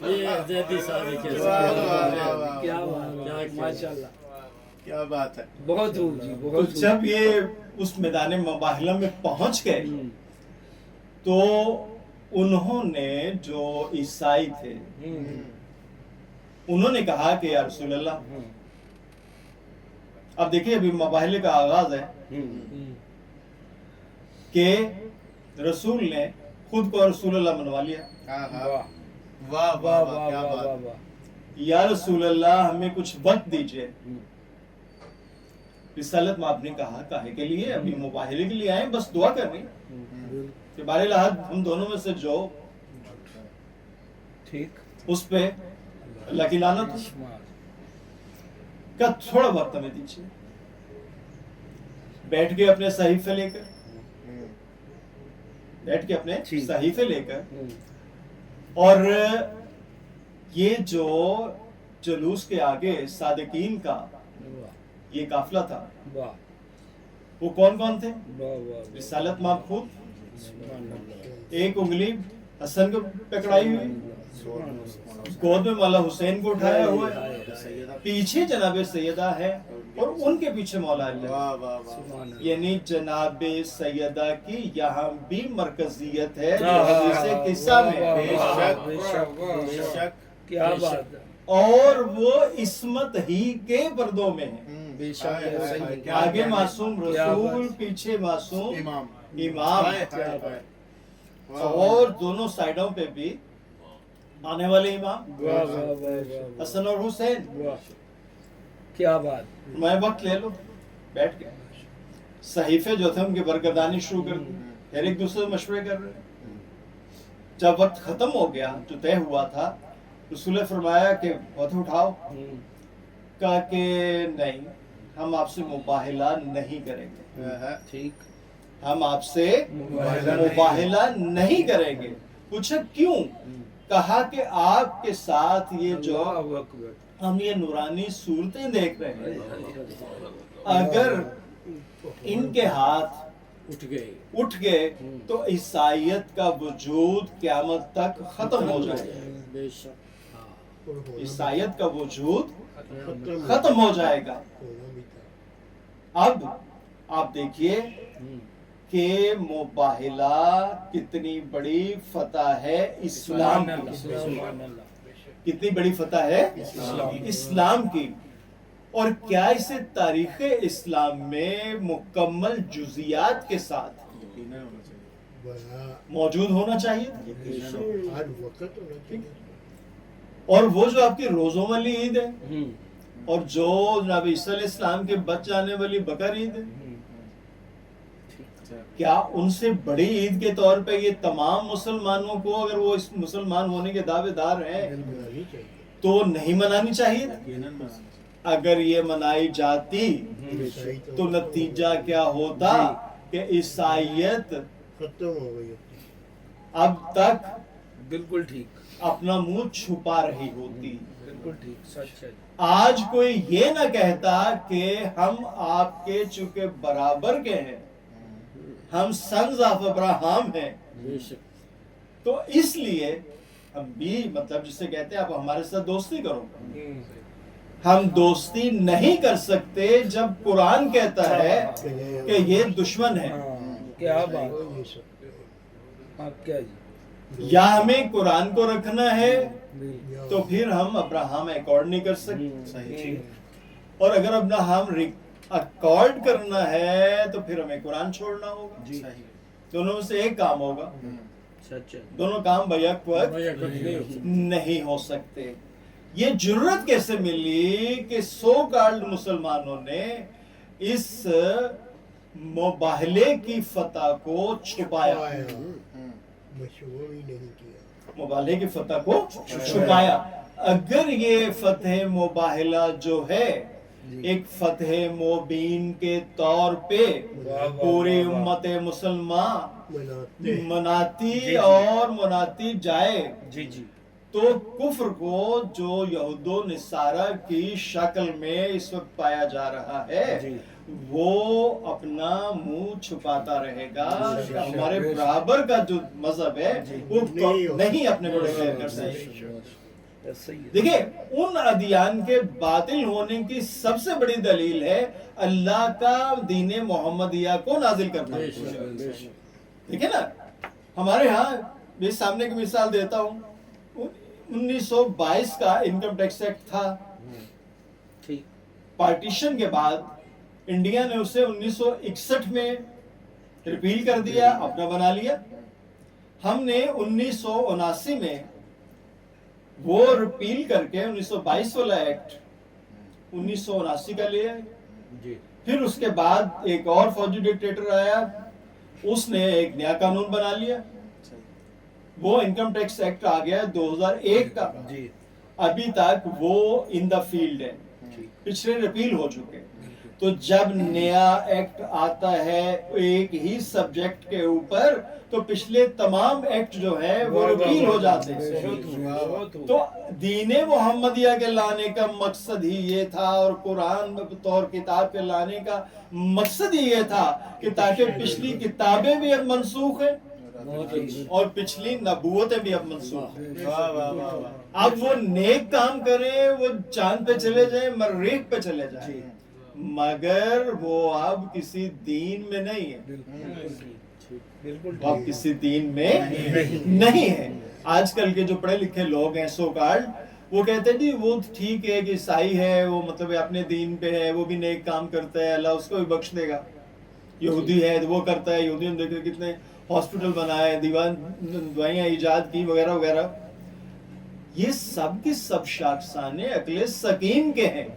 یہ زیادی صادق ہے۔ واہ، واہ، واہ، کیا بات ہے، ماشاءاللہ، کیا بات ہے۔ بہت خوب جی، تو بہت خوب، جب یہ اس میدان مباہلہ میں پہنچ گئے تو انہوں نے جو عیسائی تھے انہوں نے کہا کہ یا رسول اللہ، اب دیکھیں ابھی مباہلے کا آغاز ہے کہ رسول نے خود کو رسول اللہ منوا لیا۔ آہا، واہ واہ واہ واہ، واہ کیا واہ بات واہ واہ، یا رسول اللہ ہمیں کچھ وقت دیجئے۔ رسالت مآب نے کہا کاہے کے لیے، ابھی مباہلے کے لیے آئے بس دعا کرنی کہ بارے لحاظ ہم دونوں میں سے جو ٹھیک، اس پہ اللہ کی لعنت ہو۔ کا تھوڑا وقت ہمیں دیجیے۔ بیٹھ کے اپنے صحیفے لے کر اور یہ جو جلوس کے آگے صادقین کا یہ قافلہ تھا، واہ وہ کون کون تھے؟ واہ واہ رسالت مابخود، سبحان اللہ ایک انگلی حسن کو پکڑائی ہوئی، گود میں مولا حسین کو اٹھایا ہوا ہے، پیچھے جناب سیدہ ہے اور ان کے پیچھے مولا علی، واہ واہ واہ سبحان اللہ یعنی جناب سیدہ کی یہاں بھی مرکزیت ہے جو حدیث قصہ میں، بے شک بے شک بے شک کیا بات ہے اور وہ عصمت ہی کے پردوں میں ہے، بے شک آگے معصوم کیا رسول، بات۔ پیچھے معصوم امام امام، اور دونوں سائیڈوں پہ بھی آنے والے امام واہ واہ واہ واہ حسن اور حسین۔ واہ کیا بات میں وقت لے لو، بیٹھ گئے، صحیفے جو تھے ان کی برگردانی شروع کر دی، پھر ایک دوسرے سے مشورے کر رہے ہیں۔ جب وقت ختم ہو گیا جو طے ہوا تھا، رسول نے فرمایا کہ ہاتھ اٹھاؤ، کہا کہ نہیں، ہم آپ سے مباہلہ نہیں کریں گے، ٹھیک ہم آپ سے مباہلہ نہیں کریں گے۔ پوچھا کیوں؟ کہا کہ آپ کے ساتھ یہ جو اللہ اکبر ہم یہ نورانی صورتیں دیکھ رہے ہیں، اگر ان کے ہاتھ اٹھ گئے اٹھ گئے تو عیسائیت کا وجود قیامت تک ختم ہو جائے گا، بے شک عیسائیت کا وجود ختم ہو جائے گا۔ اب آپ دیکھیے کہ مباہلہ کتنی بڑی فتح ہے اسلام کی، سبحان اللہ کتنی بڑی فتح ہے اسلام کی، اور کیا اسے تاریخ اسلام میں مکمل جزیات کے ساتھ موجود ہونا چاہیے۔ اور وہ جو آپ کی روزوں والی عید ہے، اور جو جناب عیسیٰ علیہ السلام کے بچ جانے والی بقر عید ہے، کیا ان سے بڑی عید کے طور پہ یہ تمام مسلمانوں کو، اگر وہ اس مسلمان ہونے کے دعوے دار ہیں، تو نہیں منانی چاہیے؟ اگر یہ منائی جاتی تو نتیجہ کیا ہوتا کہ عیسائیت ختم ہو گئی اب تک بالکل ٹھیک اپنا منہ چھپا رہی ہوتی۔ بالکل ٹھیک سچ ہے آج کوئی یہ نہ کہتا کہ ہم آپ کے چونکہ برابر کے ہیں، ہم سنز آف ابراہم ہیں، بے شک تو اس لیے ہم بھی مطلب جسے کہتے ہیں آپ ہمارے ساتھ دوستی کرو، ہم دوستی نہیں کر سکتے جب قرآن کہتا ہے کہ یہ دشمن ہے، کیا بات ہاں کیا جی یا ہمیں قرآن کو رکھنا ہے تو پھر ہم ابراہم ایکارڈ نہیں کر سکتے، اور اگر ابراہم ایکارڈ کرنا ہے تو پھر ہمیں قرآن چھوڑنا ہوگا، دونوں میں سے ایک کام ہوگا، سچ ہے دونوں کام بیک وقت نہیں ہو سکتے۔ یہ جرت کیسے ملی کہ سو کالڈ مسلمانوں نے اس مباہلے کی فتح کو چھپایا، مشہور ہی نہیں کیا۔ مباہلے کی فتح کو چھپایا۔ اگر یہ فتح مباہلہ جو ہے ایک فتح مبین کے طور پہ پوری امت مسلمان مناتی اور مناتی جائے جی جی تو کفر کو جو یہود و نصارہ کی شکل میں اس وقت پایا جا رہا ہے وہ اپنا منہ چھپاتا رہے گا، ہمارے برابر کا جو مذہب ہے وہ نہیں اپنے کو ڈکلیئر کر سکتے۔ دیکھیں ان ادیان کے باطل ہونے کی سب سے بڑی دلیل ہے اللہ کا دین محمدیہ کو نازل کرنا۔ دیکھیں نا ہمارے ہاں میں سامنے کی مثال دیتا ہوں، 1922 کا انکم ٹیکس ایکٹ تھا، پارٹیشن کے بعد انڈیا نے اسے 1961 میں ریپیل کر دیا، اپنا بنا لیا۔ ہم نے 1979 میں وہ ریپیل کر کے 1922 والا ایکٹ 1979 کا لے آئے۔ پھر اس کے بعد ایک اور فوجی ڈکٹیٹر آیا، اس نے ایک نیا قانون بنا لیا، وہ انکم ٹیکس ایکٹ آ گیا 2001 کا، ابھی تک وہ ان دا فیلڈ ہے، پچھلے ریپیل ہو چکے۔ تو جب نیا ایکٹ آتا ہے ایک ہی سبجیکٹ کے اوپر تو پچھلے تمام ایکٹ جو ہے وہ ریپیل ہو جاتے ہیں. تو دین محمدیہ کے لانے کا مقصد ہی یہ تھا اور قرآن بطور کتاب کے لانے کا مقصد ہی یہ تھا کہ تاکہ پچھلی کتابیں بھی اب منسوخ ہیں اور پچھلی نبوتیں بھی اب منسوخ ہیں. واہ واہ واہ واہ. اب وہ نیک کام کریں, وہ چاند پہ چلے جائیں, مریخ پہ چلے جائیں, مگر وہ اب کسی دین میں نہیں ہے, وہ اب کسی دین میں نہیں ہے. آج کل کے جو پڑھے لکھے لوگ ہیں سو کارڈ, وہ کہتے ہیں جی وہ ٹھیک ہے کہ عیسائی ہے, وہ مطلب اپنے دین پہ ہے, وہ بھی نیک کام کرتا ہے, اللہ اس کو بھی بخش دے گا. یہودی ہے وہ کرتا ہے, یہودیوں نے دیکھے کتنے ہاسپٹل بنائے, دوائیاں ایجاد کی وغیرہ وغیرہ. یہ سب کی سب شاخسانے عقل سقیم کے ہیں,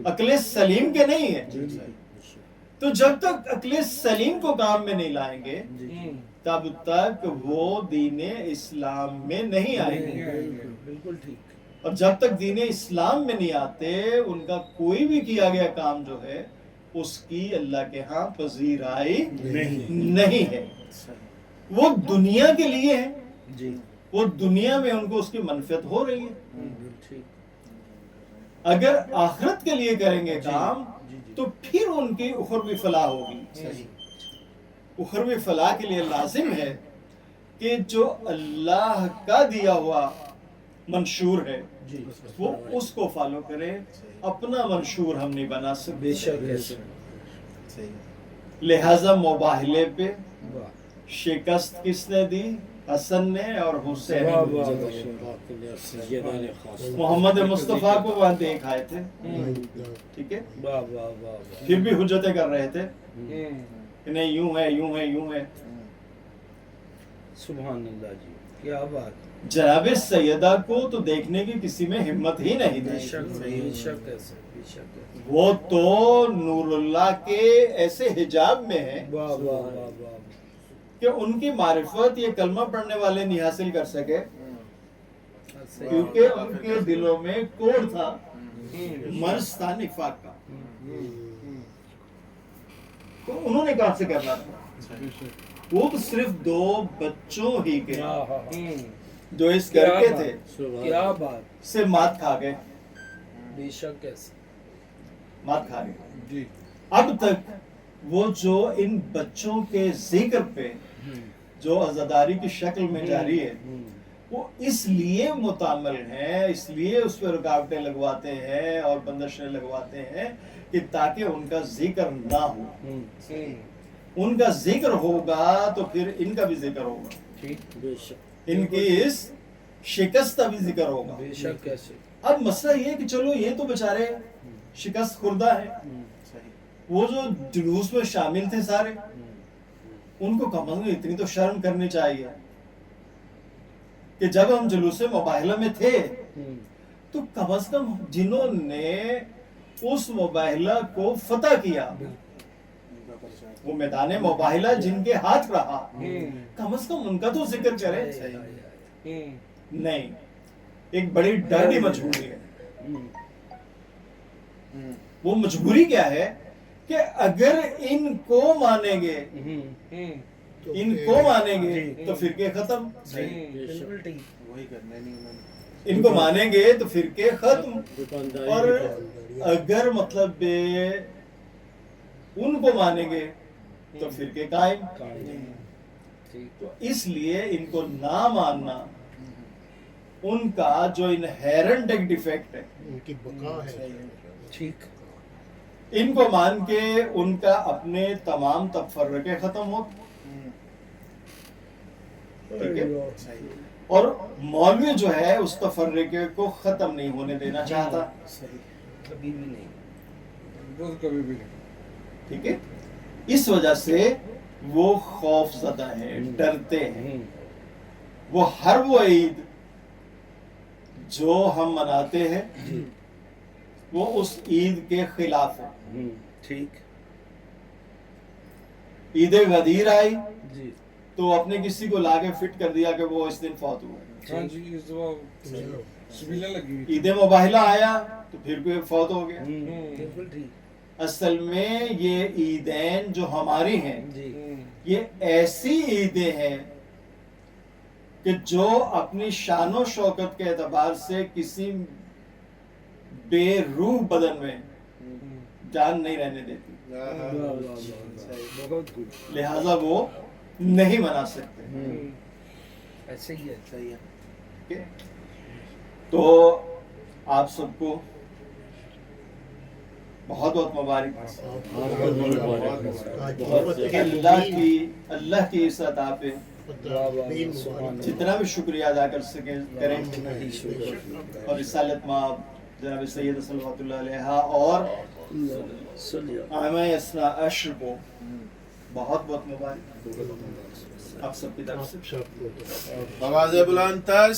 عقل سلیم کے نہیں ہیں. تو جب تک عقل سلیم کو کام میں نہیں لائیں گے تب تک وہ دین اسلام میں نہیں آئیں گے. بالکل ٹھیک. اور جب تک دین اسلام میں نہیں آتے ان کا کوئی بھی کیا گیا کام جو ہے اس کی اللہ کے ہاں پذیرائی نہیں ہے. وہ دنیا کے لیے ہے, وہ دنیا میں ان کو اس کی منفعت ہو رہی ہے. اگر آخرت کے لیے کریں گے کام تو پھر ان کی اخروی فلاح ہوگی. اخروی فلاح کے لیے لازم ہے کہ جو اللہ کا دیا ہوا منشور ہے وہ اس کو فالو کرے. اپنا منشور ہم نہیں بنا سکتے. لہذا مباہلے پہ شکست کس نے دی؟ حسن نے اور حسین نے. محمد مصطفیٰ کو وہاں دیکھ آئے تھے, ٹھیک ہے, پھر بھی حجتیں کر رہے تھے کہ نہیں یوں ہے یوں ہے یوں ہے. سبحان اللہ جی, کیا بات. جناب سیدہ کو تو دیکھنے کی کسی میں ہمت ہی نہیں تھی. وہ تو نور اللہ کے ایسے حجاب میں ہے کہ ان کی معرفت یہ کلمہ پڑھنے والے نہیں حاصل کر سکے, کیونکہ ان کے دلوں میں کوڑ تھا, مرض تھا نفاق کا. تو انہوں نے کہاں سے کرنا تھا؟ وہ تو صرف 2 بچوں ہی کے جو اس گھر کے تھے کیا بات سے مات کھا گئے, بے شک ایسے مات کھا گئے. اب تک وہ جو ان بچوں کے ذکر پہ جو عزاداری کی شکل میں جاری ہے وہ اس لیے متعمل ہیں, اس لیے اس پہ رکاوٹیں لگواتے ہیں اور بندشیں لگواتے ہیں کہ تاکہ ان کا ذکر نہ ہو. ان کا ذکر ہوگا تو پھر ان کا بھی ذکر ہوگا, ان کی اس شکست کا بھی ذکر ہوگا. بے شک کیسے. اب مسئلہ یہ کہ چلو یہ تو بیچارے شکست خوردہ ہیں, وہ جو جلوس میں شامل تھے سارے, ان کو کم از کم اتنی تو شرم کرنی چاہیے کہ جب ہم جلوس مباہلہ میں تھے تو کم از کم جنہوں نے اس مباہلہ کو فتح کیا, وہ میدان مباہلہ جن کے ہاتھ رہا, کم از کم ان کا تو ذکر کرے. نہیں, ایک بڑی ڈرنی مجبوری ہے. وہ مجبوری کیا ہے کہ اگر ان کو مانیں گے تو فرقے ختم, ان کو مانیں گے تو فرقے ختم, اور اگر مطلب ان کو مانیں گے تو فرقے قائم. تو اس لیے ان کو نہ ماننا ان کا جو انہیرنٹ ایک ڈیفیکٹ ہے, ان کی بقا ہے. ٹھیک. ان کو مان کے ان کا اپنے تمام تفرقے ختم ہو. ٹھیک ہے, اور مولوی جو ہے اس تفرقے کو ختم نہیں ہونے دینا چاہتا. کبھی بھی نہیں, کبھی بھی نہیں. ٹھیک ہے, اس وجہ سے وہ خوف زدہ ہیں, ڈرتے ہیں. وہ ہر وہ عید جو ہم مناتے ہیں وہ اس عید کے خلاف ہے. ٹھیک. عید غدیر آئی جی تو اپنے کسی کو لا کے فٹ کر دیا کہ وہ اس دن فوت ہوا. ہاں جی, اس دفعہ شبیلہ لگی ہوئی. عید مباہلہ آیا تو پھر کوئی فوت ہو گیا. بالکل ٹھیک. اصل میں یہ عیدین جو ہماری ہیں جی یہ ایسی عیدیں ہیں کہ جو اپنی شان و شوکت کے اعتبار سے کسی بے روح بدن میں جان نہیں رہنے دیتی، بہت کچھ لہذا وہ نہیں بنا سکتے. ایسے ہی ہے. صحیح ہے. ٹھیک ہے؟ تو آپ سب کو بہت بہت مبارک. آج کہ اللہ کی اس عطا پہ جتنا بھی شکریہ ادا کر سکیں کریں، اور رسالت مآب جناب سید صلوات اللہ علیہ اور عامہ اسنا عشر کو بہت بہت مبارک آپ سب کی طرف سے. سب کو آواز بلند تر